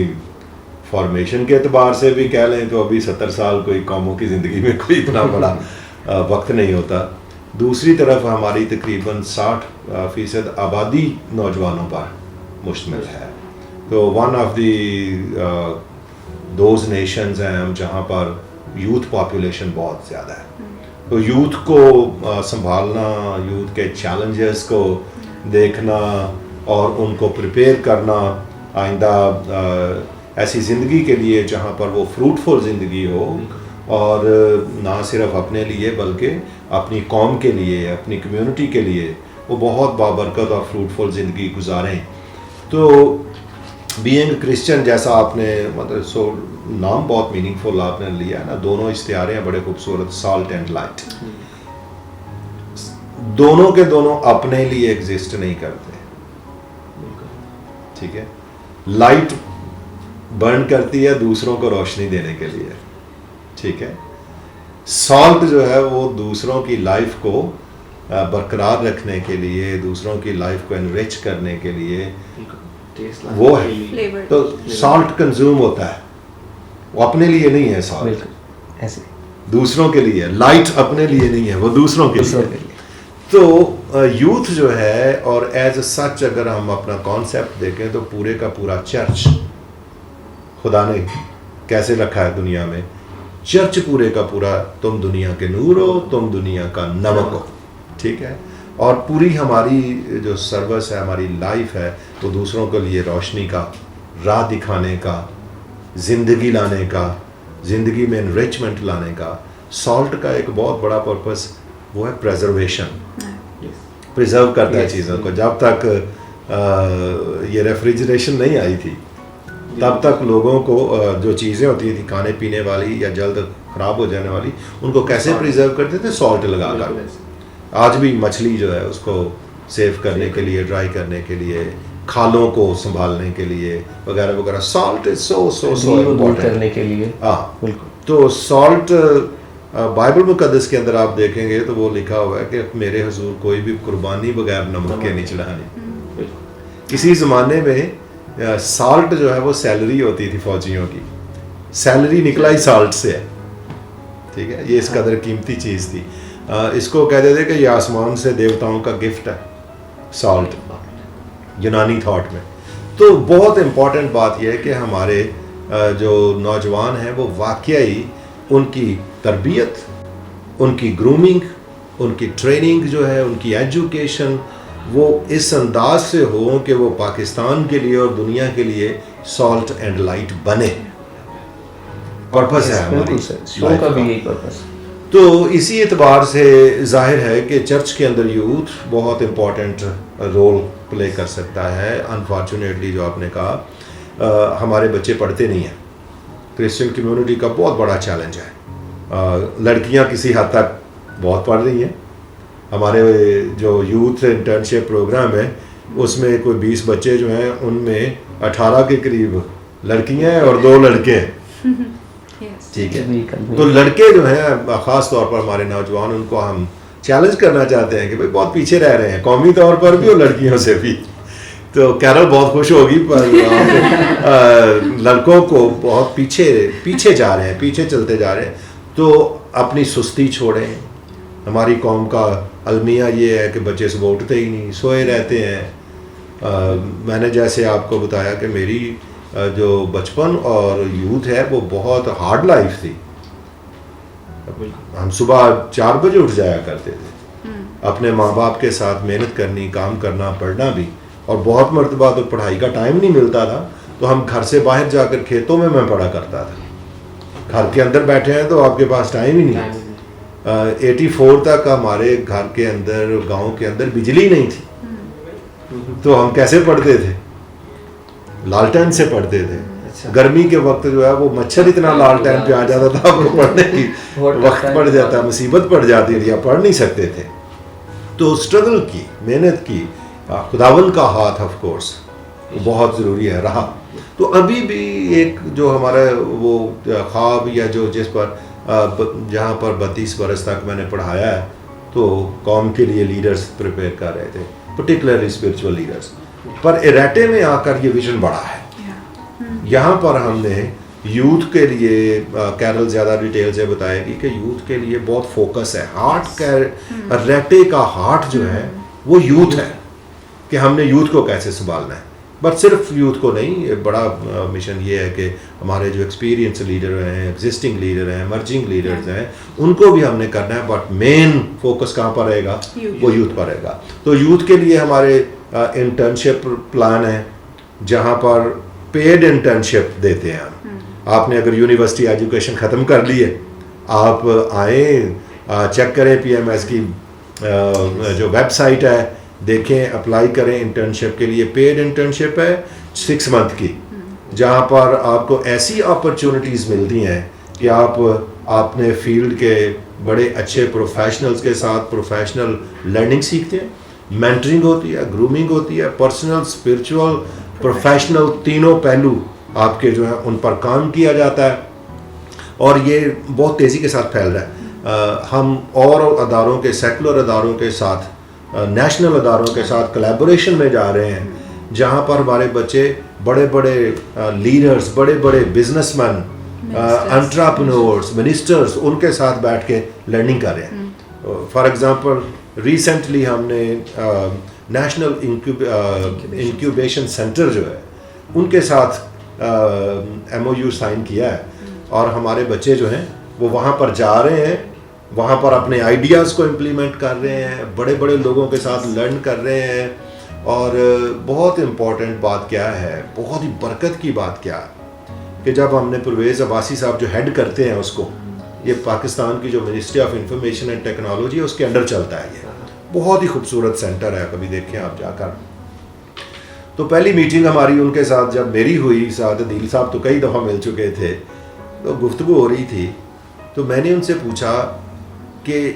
فارمیشن کے اعتبار سے بھی کہہ لیں تو ابھی 70 سال کوئی قوموں کی زندگی میں کوئی اتنا بڑا وقت نہیں ہوتا. دوسری طرف ہماری تقریباً 60% آبادی نوجوانوں پر مشتمل ہے. تو one of the those nations ہیں ہم جہاں پر یوتھ پاپولیشن بہت زیادہ ہے. تو یوتھ کو سنبھالنا, یوتھ کے چیلنجز کو دیکھنا اور ان کو پریپیئر کرنا آئندہ ایسی زندگی کے لیے جہاں پر وہ فروٹفل زندگی ہو, اور نہ صرف اپنے لیے بلکہ اپنی قوم کے لیے, اپنی کمیونٹی کے لیے وہ بہت بابرکت اور فروٹفل زندگی گزاریں. تو بینگ کرسچن جیسا آپ نے مطلب نام بہت میننگ فل آپ نے لیا ہے نا, دونوں اشتہاریں ہیں بڑے خوبصورت, سالٹ اینڈ لائٹ. دونوں کے دونوں اپنے لیے ایگزسٹ نہیں کرتے, ٹھیک ہے. لائٹ برن کرتی ہے دوسروں کو روشنی دینے کے لیے, ٹھیک ہے. سالٹ جو ہے وہ دوسروں کی لائف کو برقرار رکھنے کے لیے, دوسروں کی لائف کو انریچ کرنے کے لیے وہ ہے. تو سالٹ کنزیوم ہوتا ہے, وہ اپنے لیے نہیں ہے سالٹ, دوسروں کے لیے. لائٹ اپنے لیے نہیں ہے, وہ دوسروں کے لیے. تو یوتھ جو ہے, اور ایز سچ اگر ہم اپنا کانسیپٹ دیکھیں تو پورے کا پورا چرچ خدا نے کیسے رکھا ہے دنیا میں, چرچ پورے کا پورا تم دنیا کے نور ہو, تم دنیا کا نمک ہو, ٹھیک ہے. اور پوری ہماری جو سروس ہے, ہماری لائف ہے, وہ دوسروں کے لیے روشنی کا, راہ دکھانے کا, زندگی لانے کا, زندگی میں انریچمنٹ لانے کا. سالٹ کا ایک بہت بڑا پرپس وہ ہے پریزرویشن, پریزرو کرتا ہے چیزوں کو. جب تک یہ ریفریجریشن نہیں آئی تھی تب تک لوگوں کو جو چیزیں ہوتی تھیں کھانے پینے والی یا جلد خراب ہو جانے والی, ان کو کیسے پریزرو کرتے تھے؟ سالٹ لگا کر. آج بھی مچھلی جو ہے اس کو سیو کرنے کے لیے, ڈرائی کرنے کے لیے, کھالوں کو سنبھالنے کے لیے وغیرہ وغیرہ, سالٹ از سو امپورٹنٹ کرنے کے لیے. ہاں, تو سالٹ بائبل مقدس کے اندر آپ دیکھیں گے تو وہ لکھا ہوا ہے کہ میرے حضور کوئی بھی قربانی بغیر نمک کے نہیں چڑھانی. کسی زمانے میں سالٹ جو ہے وہ سیلری ہوتی تھی فوجیوں کی, سیلری نکلا ہی سالٹ سے ہے, ٹھیک ہے. یہ اس قدر قیمتی چیز تھی. اس کو کہتے تھے کہ یہ آسمان سے دیوتاؤں کا گفٹ ہے سالٹ, یونانی تھاٹ میں. تو بہت امپورٹنٹ بات یہ ہے کہ ہمارے جو نوجوان ہیں وہ واقعی ان کی تربیت, ان کی گرومنگ, ان کی ٹریننگ جو ہے, ان کی ایجوکیشن وہ اس انداز سے ہو کہ وہ پاکستان کے لیے اور دنیا کے لیے سالٹ اینڈ لائٹ بنے. پرپس ہے ہماری شو کا بھی یہی پرپس. تو اسی اعتبار سے ظاہر ہے کہ چرچ کے اندر یوتھ بہت امپورٹنٹ رول پلے کر سکتا ہے. انفارچونیٹلی جو آپ نے کہا ہمارے بچے پڑھتے نہیں ہیں. کرسچن کمیونٹی کا بہت بڑا چیلنج ہے. لڑکیاں کسی حد تک بہت پڑھ رہی ہیں. ہمارے جو یوتھ انٹرنشپ پروگرام ہے اس میں کوئی 20 بچے جو ہیں ان میں 18 کے قریب لڑکیاں ہیں اور 2 لڑکے ہیں. ٹھیک ہے. تو لڑکے جو ہیں خاص طور پر ہمارے نوجوان ان کو ہم چیلنج کرنا چاہتے ہیں کہ بھائی بہت پیچھے رہ رہے ہیں قومی طور پر بھی اور لڑکیوں سے بھی. تو کیرل بہت خوش ہوگی پر لڑکوں کو بہت پیچھے جا رہے ہیں, پیچھے چلتے جا رہے ہیں. تو اپنی سستی چھوڑیں. ہماری قوم کا المیہ یہ ہے کہ بچے صبح اٹھتے ہی نہیں, سوئے رہتے ہیں. میں نے جیسے آپ کو بتایا کہ میری جو بچپن اور یوتھ ہے وہ بہت ہارڈ لائف تھی. ہم صبح 4 بجے اٹھ جایا کرتے تھے. اپنے ماں باپ کے ساتھ محنت کرنی, کام کرنا, پڑھنا بھی, اور بہت مرتبہ تو پڑھائی کا ٹائم نہیں ملتا تھا تو ہم گھر سے باہر جا کر کھیتوں میں پڑھا کرتا تھا. گھر کے اندر بیٹھے ہیں تو آپ کے پاس ٹائم ہی نہیں. 84 تک ہمارے گھر کے اندر, گاؤں کے اندر بجلی نہیں تھی تو ہم کیسے پڑھتے تھے؟ لالٹین سے پڑھتے تھے. گرمی کے وقت جو ہے وہ مچھر اتنا لالٹین پہ آ جاتا تھا آپ کو پڑھنے کی وقت پڑ جاتا, مصیبت پڑ جاتی تھی, پڑھ نہیں سکتے تھے. تو اسٹرگل کی, محنت کی, خداوند کا ہاتھ آف کورس بہت ضروری ہے رہا. تو ابھی بھی ایک جو ہمارا وہ خواب یا جو جس پر جہاں پر 32 برس تک میں نے پڑھایا ہے تو قوم کے لیے لیڈرز پریپیئر کر رہے تھے, پرٹیکولرلی اسپرچول لیڈرز. پر اریٹے میں آ کر یہ ویژن بڑا ہے. یہاں پر ہم نے یوتھ کے لیے, کیرل زیادہ ڈیٹیل سے بتائے گی کہ یوتھ کے لیے بہت فوکس ہے. ہارٹ اریٹے کا ہارٹ جو ہے وہ یوتھ ہے کہ ہم نے یوتھ کو کیسے سنبھالنا ہے. بٹ صرف یوتھ کو نہیں, بڑا مشن یہ ہے کہ ہمارے جو ایکسپیرینس لیڈر ہیں, ایگزسٹنگ لیڈر ہیں, ایمرجنگ لیڈرز ہیں, ان کو بھی ہم نے کرنا ہے. بٹ مین فوکس کہاں پر رہے گا؟ وہ یوتھ پر رہے گا. تو یوتھ کے لیے ہمارے انٹرنشپ پلان ہے جہاں پر پیڈ انٹرنشپ دیتے ہیں ہم. آپ نے اگر یونیورسٹی ایجوکیشن ختم کر لی ہے, آپ آئیں, چیک کریں PMS کی جو ویب سائٹ ہے, دیکھیں, اپلائی کریں انٹرنشپ کے لیے. پیڈ انٹرنشپ ہے 6 منتھ کی, جہاں پر آپ کو ایسی اپرچونٹیز ملتی ہیں کہ آپ اپنے فیلڈ کے بڑے اچھے پروفیشنلز کے ساتھ پروفیشنل لرننگ سیکھتے ہیں. مینٹرنگ ہوتی ہے, گرومنگ ہوتی ہے, پرسنل, اسپرچول, پروفیشنل, تینوں پہلو آپ کے جو ہیں ان پر کام کیا جاتا ہے. اور یہ بہت تیزی کے ساتھ پھیل رہا ہے. ہم اور اداروں کے, سیکولر اداروں کے ساتھ, نیشنل اداروں کے ساتھ کلیبوریشن میں جا رہے ہیں جہاں پر ہمارے بچے بڑے بڑے لیڈرز, بڑے بڑے بزنس مین, انٹرپرینورز, منسٹرز, ان کے ساتھ بیٹھ کے لرننگ کر رہے ہیں. فار ایگزامپل ریسنٹلی ہم نے نیشنل انکیوبیشن سینٹر جو ہے ان کے ساتھ MOU سائن کیا ہے, اور ہمارے بچے جو ہیں وہ وہاں پر جا رہے ہیں, وہاں پر اپنے آئیڈیاز کو امپلیمنٹ کر رہے ہیں, بڑے بڑے لوگوں کے ساتھ لرن کر رہے ہیں. اور بہت امپورٹنٹ بات کیا ہے, بہت ہی برکت کی بات کیا ہے کہ جب ہم نے پرویز عباسی صاحب جو ہیڈ کرتے ہیں اس کو, یہ پاکستان کی جو ministry of information and technology ہے اس کے انڈر چلتا ہے. یہ بہت ہی خوبصورت سینٹر ہے, کبھی دیکھیں آپ جا کر. تو پہلی میٹنگ ہماری ان کے ساتھ جب میری ہوئی, سعد عدیل صاحب تو کئی دفعہ مل چکے تھے, تو گفتگو ہو رہی تھی. تو میں نے ان سے پوچھا کہ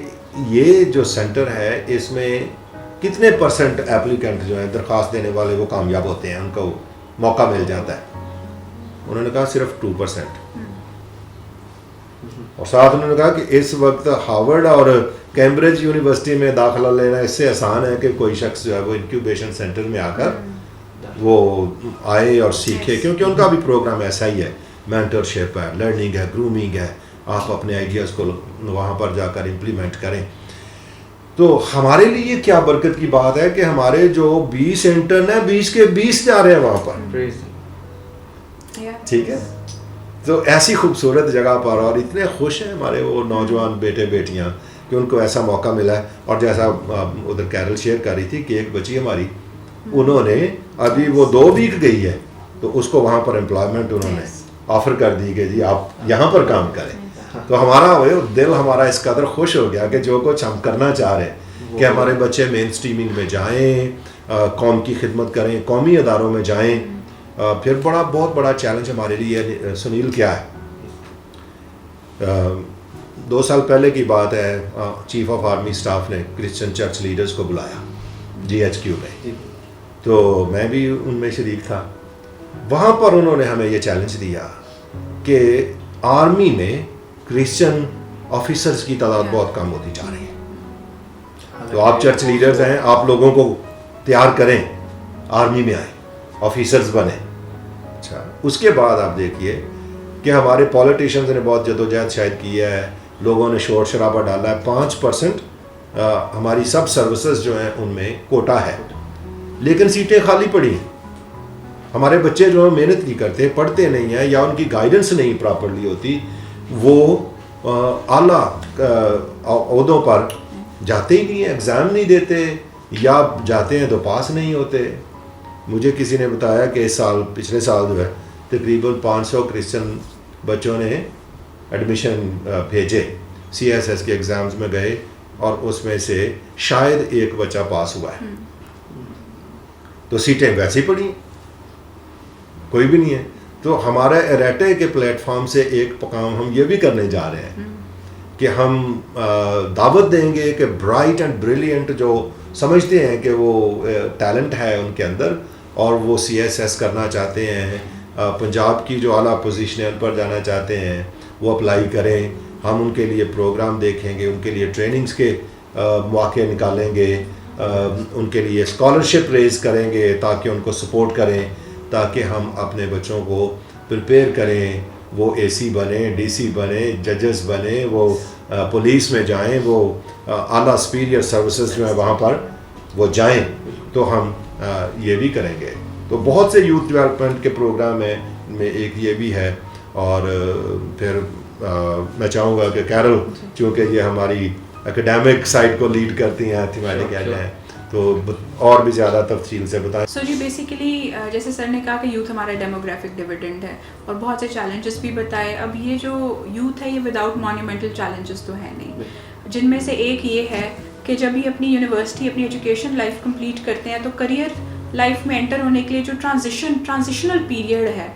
یہ جو سینٹر ہے اس میں کتنے % ایپلیکنٹ جو ہیں, درخواست دینے والے, وہ کامیاب ہوتے ہیں, ان کو موقع مل جاتا ہے؟ انہوں نے کہا صرف 2%. اور ساتھ انہوں نے کہا کہ اس وقت ہارورڈ اور کیمبرج یونیورسٹی میں داخلہ لینا اس سے آسان ہے کہ کوئی شخص جو ہے وہ انکیوبیشن سینٹر میں آ کر وہ آئے اور سیکھے, کیونکہ ان کا بھی پروگرام ایسا ہی ہے, مینٹرشپ ہے, لرننگ ہے, گرومنگ ہے, آپ اپنے آئیڈیاز کو وہاں پر جا کر امپلیمنٹ کریں. تو ہمارے لیے کیا برکت کی بات ہے کہ ہمارے جو 20 انٹرن ہیں 20 کے 20 جا رہے ہیں وہاں پر. ٹھیک ہے. تو ایسی خوبصورت جگہ پر, اور اتنے خوش ہیں ہمارے وہ نوجوان بیٹے بیٹیاں کہ ان کو ایسا موقع ملا ہے. اور جیسا ادھر کیرل شیئر کر رہی تھی کہ ایک بچی ہماری, انہوں نے ابھی وہ 2 ویک گئی ہے تو اس کو وہاں پر امپلائمنٹ انہوں نے آفر کر دی کہ جی آپ یہاں پر کام کریں. تو ہمارا وہ دل ہمارا اس قدر خوش ہو گیا کہ جو کچھ ہم کرنا چاہ رہے ہیں کہ ہمارے بچے مین اسٹریمنگ میں جائیں, قوم کی خدمت کریں, قومی اداروں میں جائیں. پھر بہت بڑا چیلنج ہمارے لیے سنیل کیا ہے, 2 سال پہلے کی بات ہے, چیف آف آرمی اسٹاف نے کرسچن چرچ لیڈرز کو بلایا GHQ میں, تو میں بھی ان میں شریک تھا. وہاں پر انہوں نے ہمیں یہ چیلنج دیا کہ آرمی میں کرسچن آفیسرز کی تعداد بہت کم ہوتی جا رہی ہے, تو آپ چرچ لیڈرز ہیں, آپ لوگوں کو تیار کریں, آرمی میں آئیں, آفیسرز بنیں. اچھا, اس کے بعد آپ دیکھیے کہ ہمارے پولیٹیشنز نے بہت جدوجہد شاید کی ہے, لوگوں نے شور شرابہ ڈالا ہے. 5% ہماری سب سروسز جو ہیں ان میں کوٹا ہے, لیکن سیٹیں خالی پڑی ہیں. ہمارے بچے جو ہیں محنت نہیں کرتے, پڑھتے نہیں ہیں, یا ان کی گائیڈنس نہیں پراپرلی ہوتی, وہ اعلیٰ عہدوں پر جاتے ہی نہیں ہیں, ایگزام نہیں دیتے, یا جاتے ہیں تو پاس نہیں ہوتے. مجھے کسی نے بتایا کہ پچھلے سال جو ہے تقریباً 500 کرسچن بچوں نے ایڈمیشن بھیجے, CSS کے ایگزامز میں گئے, اور اس میں سے شاید ایک بچہ پاس ہوا ہے. تو سیٹیں ویسے ہی پڑی ہیں, کوئی بھی نہیں ہے. تو ہمارا اریٹے کے پلیٹ فارم سے ایک کام ہم یہ بھی کرنے جا رہے ہیں کہ ہم دعوت دیں گے کہ برائٹ اینڈ بریلینٹ جو سمجھتے ہیں کہ وہ ٹیلنٹ ہے ان کے اندر, اور وہ CSS کرنا چاہتے ہیں, پنجاب کی جو اعلیٰ پوزیشن ہے ان پر جانا چاہتے ہیں, وہ اپلائی کریں. ہم ان کے لیے پروگرام دیکھیں گے, ان کے لیے ٹریننگز کے مواقع نکالیں گے, ان کے لیے اسکالرشپ ریز کریں گے تاکہ ان کو سپورٹ کریں, تاکہ ہم اپنے بچوں کو پریپیئر کریں, وہ AC بنیں, DC بنیں, ججز بنیں, وہ پولیس میں جائیں, وہ اعلیٰ سپیریئر سروسز جو ہیں وہاں پر وہ جائیں. تو ہم یہ بھی کریں گے. تو بہت سے یوتھ ڈیولپمنٹ کے پروگرام ہیں, میں ایک یہ بھی ہے. اور پھر میں چاہوں گا کہ کیرل, چونکہ یہ ہماری اکیڈیمک سائڈ کو لیڈ کرتی ہیں, تھیمیٹک ایج ہیں, تو اور بھی زیادہ تفصیل سے بتائیں. سو جی بیسیکلی جیسے سر نے کہا کہ یوتھ ہمارا ڈیموگرافک ڈیویڈنڈ ہے, اور بہت سے چیلنجز بھی بتائے. اب یہ جو یوتھ ہے یہ وداؤٹ مانیومنٹل چیلنجز تو ہے نہیں, جن میں سے ایک یہ ہے کہ جب یہ اپنی یونیورسٹی, اپنی ایجوکیشن لائف کمپلیٹ کرتے ہیں, تو کریئر لائف میں انٹر ہونے کے لیے جو ٹرانزیشنل پیریڈ ہے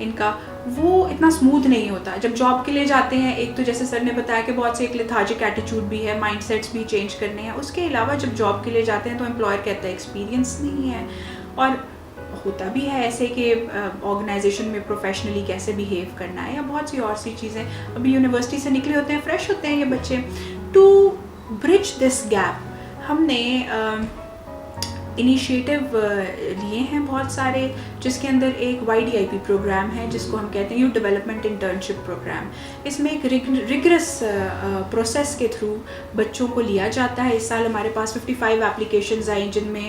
ان کا, وہ اتنا اسموتھ نہیں ہوتا. جب جاب کے لیے جاتے ہیں, ایک تو جیسے سر نے بتایا کہ بہت سے ایک لیتھارجک ایٹیچیوڈ بھی ہے, مائنڈ سیٹس بھی چینج کرنے ہیں. اس کے علاوہ جب جاب کے لیے جاتے ہیں تو امپلائر کہتا ہے ایکسپیرینس نہیں ہے, اور ہوتا بھی ہے ایسے کہ آرگنائزیشن میں پروفیشنلی کیسے بیہیو کرنا ہے, یا بہت سی اور سی چیزیں. ابھی یونیورسٹی سے نکلے ہوتے ہیں, فریش ہوتے ہیں یہ بچے. ٹو برج دس گیپ ہم نے انیشیٹو لیے ہیں بہت سارے, جس کے اندر ایک YDIP پروگرام ہے جس کو ہم کہتے ہیں یوتھ ڈیولپمنٹ انٹرنشپ پروگرام. اس میں ایک ریگرس پروسیس کے تھرو بچوں کو لیا جاتا ہے. اس سال ہمارے پاس 55 اپلیکیشنز آئیں, جن میں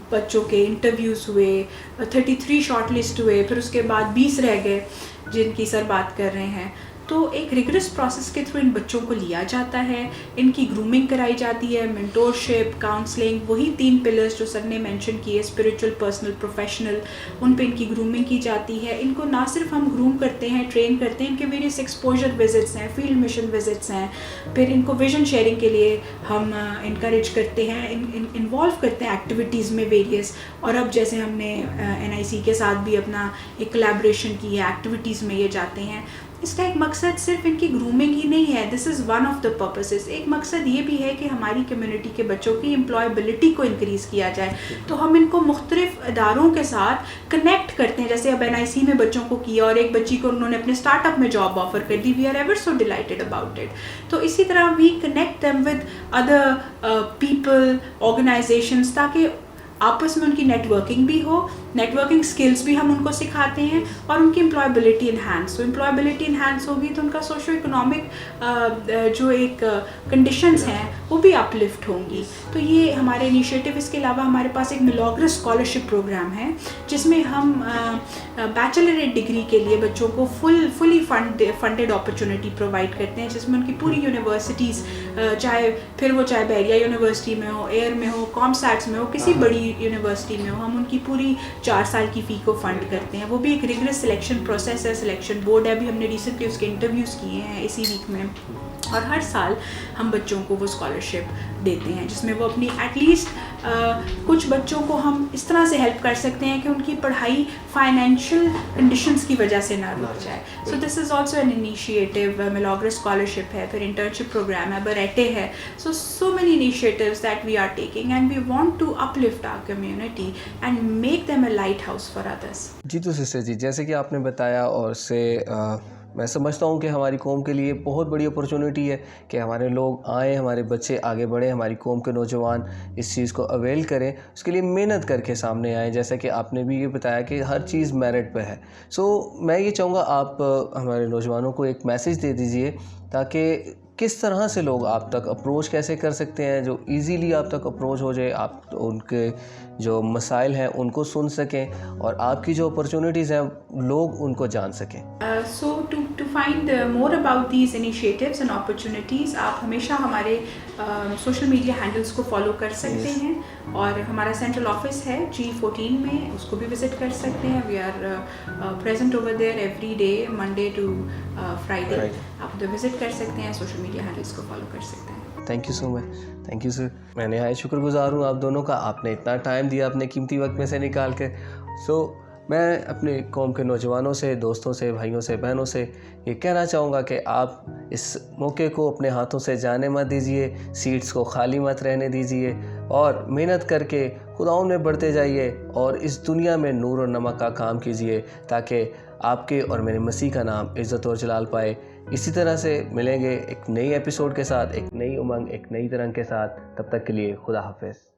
بچوں کے انٹرویوز ہوئے, 33 شارٹ لسٹ ہوئے, پھر اس کے بعد 20 رہ گئے جن کی سر بات کر رہے ہیں. تو ایک ریگرس پروسیس کے تھرو ان بچوں کو لیا جاتا ہے, ان کی گرومنگ کرائی جاتی ہے, مینٹورشپ, کاؤنسلنگ, وہی 3 پلرز جو سر نے مینشن کیے, اسپریچول, پرسنل, پروفیشنل, ان پہ ان کی گرومنگ کی جاتی ہے. ان کو نہ صرف ہم گروم کرتے ہیں, ٹرین کرتے ہیں, ان کے ویریس ایکسپوجر وزٹس ہیں, فیلڈ مشن وزٹس ہیں, پھر ان کو ویژن شیئرنگ کے لیے ہم انکریج کرتے ہیں, انوالو کرتے ہیں ایکٹیویٹیز میں ویریس. اور اب جیسے ہم نے NIC کے ساتھ بھی اپنا ایک کولیبریشن کی ہے, ایکٹیویٹیز میں یہ جاتے ہیں. اس کا ایک مقصد صرف ان کی گرومنگ ہی نہیں ہے, this is one of the purposes. ایک مقصد یہ بھی ہے کہ ہماری کمیونٹی کے بچوں کی امپلائبلٹی کو انکریز کیا جائے. تو ہم ان کو مختلف اداروں کے ساتھ کنیکٹ کرتے ہیں, جیسے اب NIC میں بچوں کو کیا, اور ایک بچی کو انہوں نے اپنے اسٹارٹ اپ میں جاب آفر کر دی. We are ever so delighted about it. تو اسی طرح we connect them with other people, organizations, تاکہ آپس میں ان کی نیٹ ورکنگ بھی ہو. نیٹ ورکنگ اسکلس بھی ہم ان کو سکھاتے ہیں, اور ان کی امپلائبلٹی انہینس ہو. امپلائبلٹی انہینس ہوگی تو ان کا سوشو اکنامک جو ایک کنڈیشنز ہیں وہ بھی اپ لفٹ ہوں گی. تو یہ ہمارے انیشیٹو. اس کے علاوہ ہمارے پاس ایک ملاگرس اسکالرشپ پروگرام ہے, جس میں ہم بیچلریٹ ڈگری کے لیے بچوں کو فلی فنڈیڈ اپرچونیٹی پرووائڈ کرتے ہیں, جس میں ان کی پوری یونیورسٹیز, چاہے بحریہ یونیورسٹی میں ہو, ایئر میں ہو, کام سیٹس میں ہو, کسی بڑی یونیورسٹی میں ہو, ہم ان کی پوری 4 سال کی فی کو فنڈ کرتے ہیں. وہ بھی ایک ریگرس سلیکشن پروسیس ہے, سلیکشن بورڈ ہے. ابھی ہم نے ریسنٹلی اس کے انٹرویوز کیے ہیں اسی ویک میں, اور ہر سال ہم بچوں کو وہ اسکالرشپ دیتے ہیں جس میں وہ اپنی ایٹ لیسٹ کچھ بچوں کو ہم اس طرح سے ہیلپ کر سکتے ہیں کہ ان کی پڑھائی فائنینشیل کنڈیشنز کی وجہ سے نہ رک جائے. So this is also an initiative. ملاگرا اسکالرشپ ہے, پھر انٹرنشپ پروگرام ہے, بریٹے ہے. So many initiatives that we are taking and we want to uplift our community and make them a lighthouse for others. جی تو sister جی, جیسے کہ آپ نے بتایا, اور سے میں سمجھتا ہوں کہ ہماری قوم کے لیے بہت بڑی اپرچونٹی ہے کہ ہمارے لوگ آئیں, ہمارے بچے آگے بڑھیں, ہماری قوم کے نوجوان اس چیز کو اویل کریں, اس کے لیے محنت کر کے سامنے آئیں. جیسا کہ آپ نے بھی یہ بتایا کہ ہر چیز میرٹ پہ ہے. سو میں یہ چاہوں گا آپ ہمارے نوجوانوں کو ایک میسیج دے دیجئے تاکہ کس طرح سے لوگ آپ تک اپروچ کیسے کر سکتے ہیں, جو ایزیلی آپ تک اپروچ ہو جائے, آپ ان کے جو مسائل ہیں ان کو سن سکیں, اور آپ کی جو اپرچونٹیز ہیں لوگ ان کو جان سکیں. So to find more about these initiatives and opportunities, آپ ہمیشہ ہمارے سوشل میڈیا ہینڈلس کو فالو کر سکتے ہیں, اور ہمارا سینٹرل آفس ہے G14 میں, اس کو بھی وزٹ کر سکتے ہیں. We are present over there every day, Monday to Friday. آپ ادھر وزٹ کر سکتے ہیں, سوشل میڈیا ہینڈلس کو فالو کر سکتے ہیں. Thank you so much. Thank you sir. میں نہایت شکر گزار ہوں آپ دونوں کا, آپ نے اتنا ٹائم دیا اپنے قیمتی وقت میں سے نکال کے. سو میں اپنے قوم کے نوجوانوں سے, دوستوں سے, بھائیوں سے, بہنوں سے یہ کہنا چاہوں گا کہ آپ اس موقع کو اپنے ہاتھوں سے جانے مت دیجیے, سیٹس کو خالی مت رہنے دیجیے, اور محنت کر کے خداؤں میں بڑھتے جائیے, اور اس دنیا میں نور اور نمک کا کام کیجیے تاکہ آپ کے اور میرے مسیح کا نام عزت اور جلال پائے. اسی طرح سے ملیں گے ایک نئی ایپیسوڈ کے ساتھ, ایک نئی امنگ, ایک نئی ترنگ کے ساتھ. تب تک کے لیے خدا حافظ.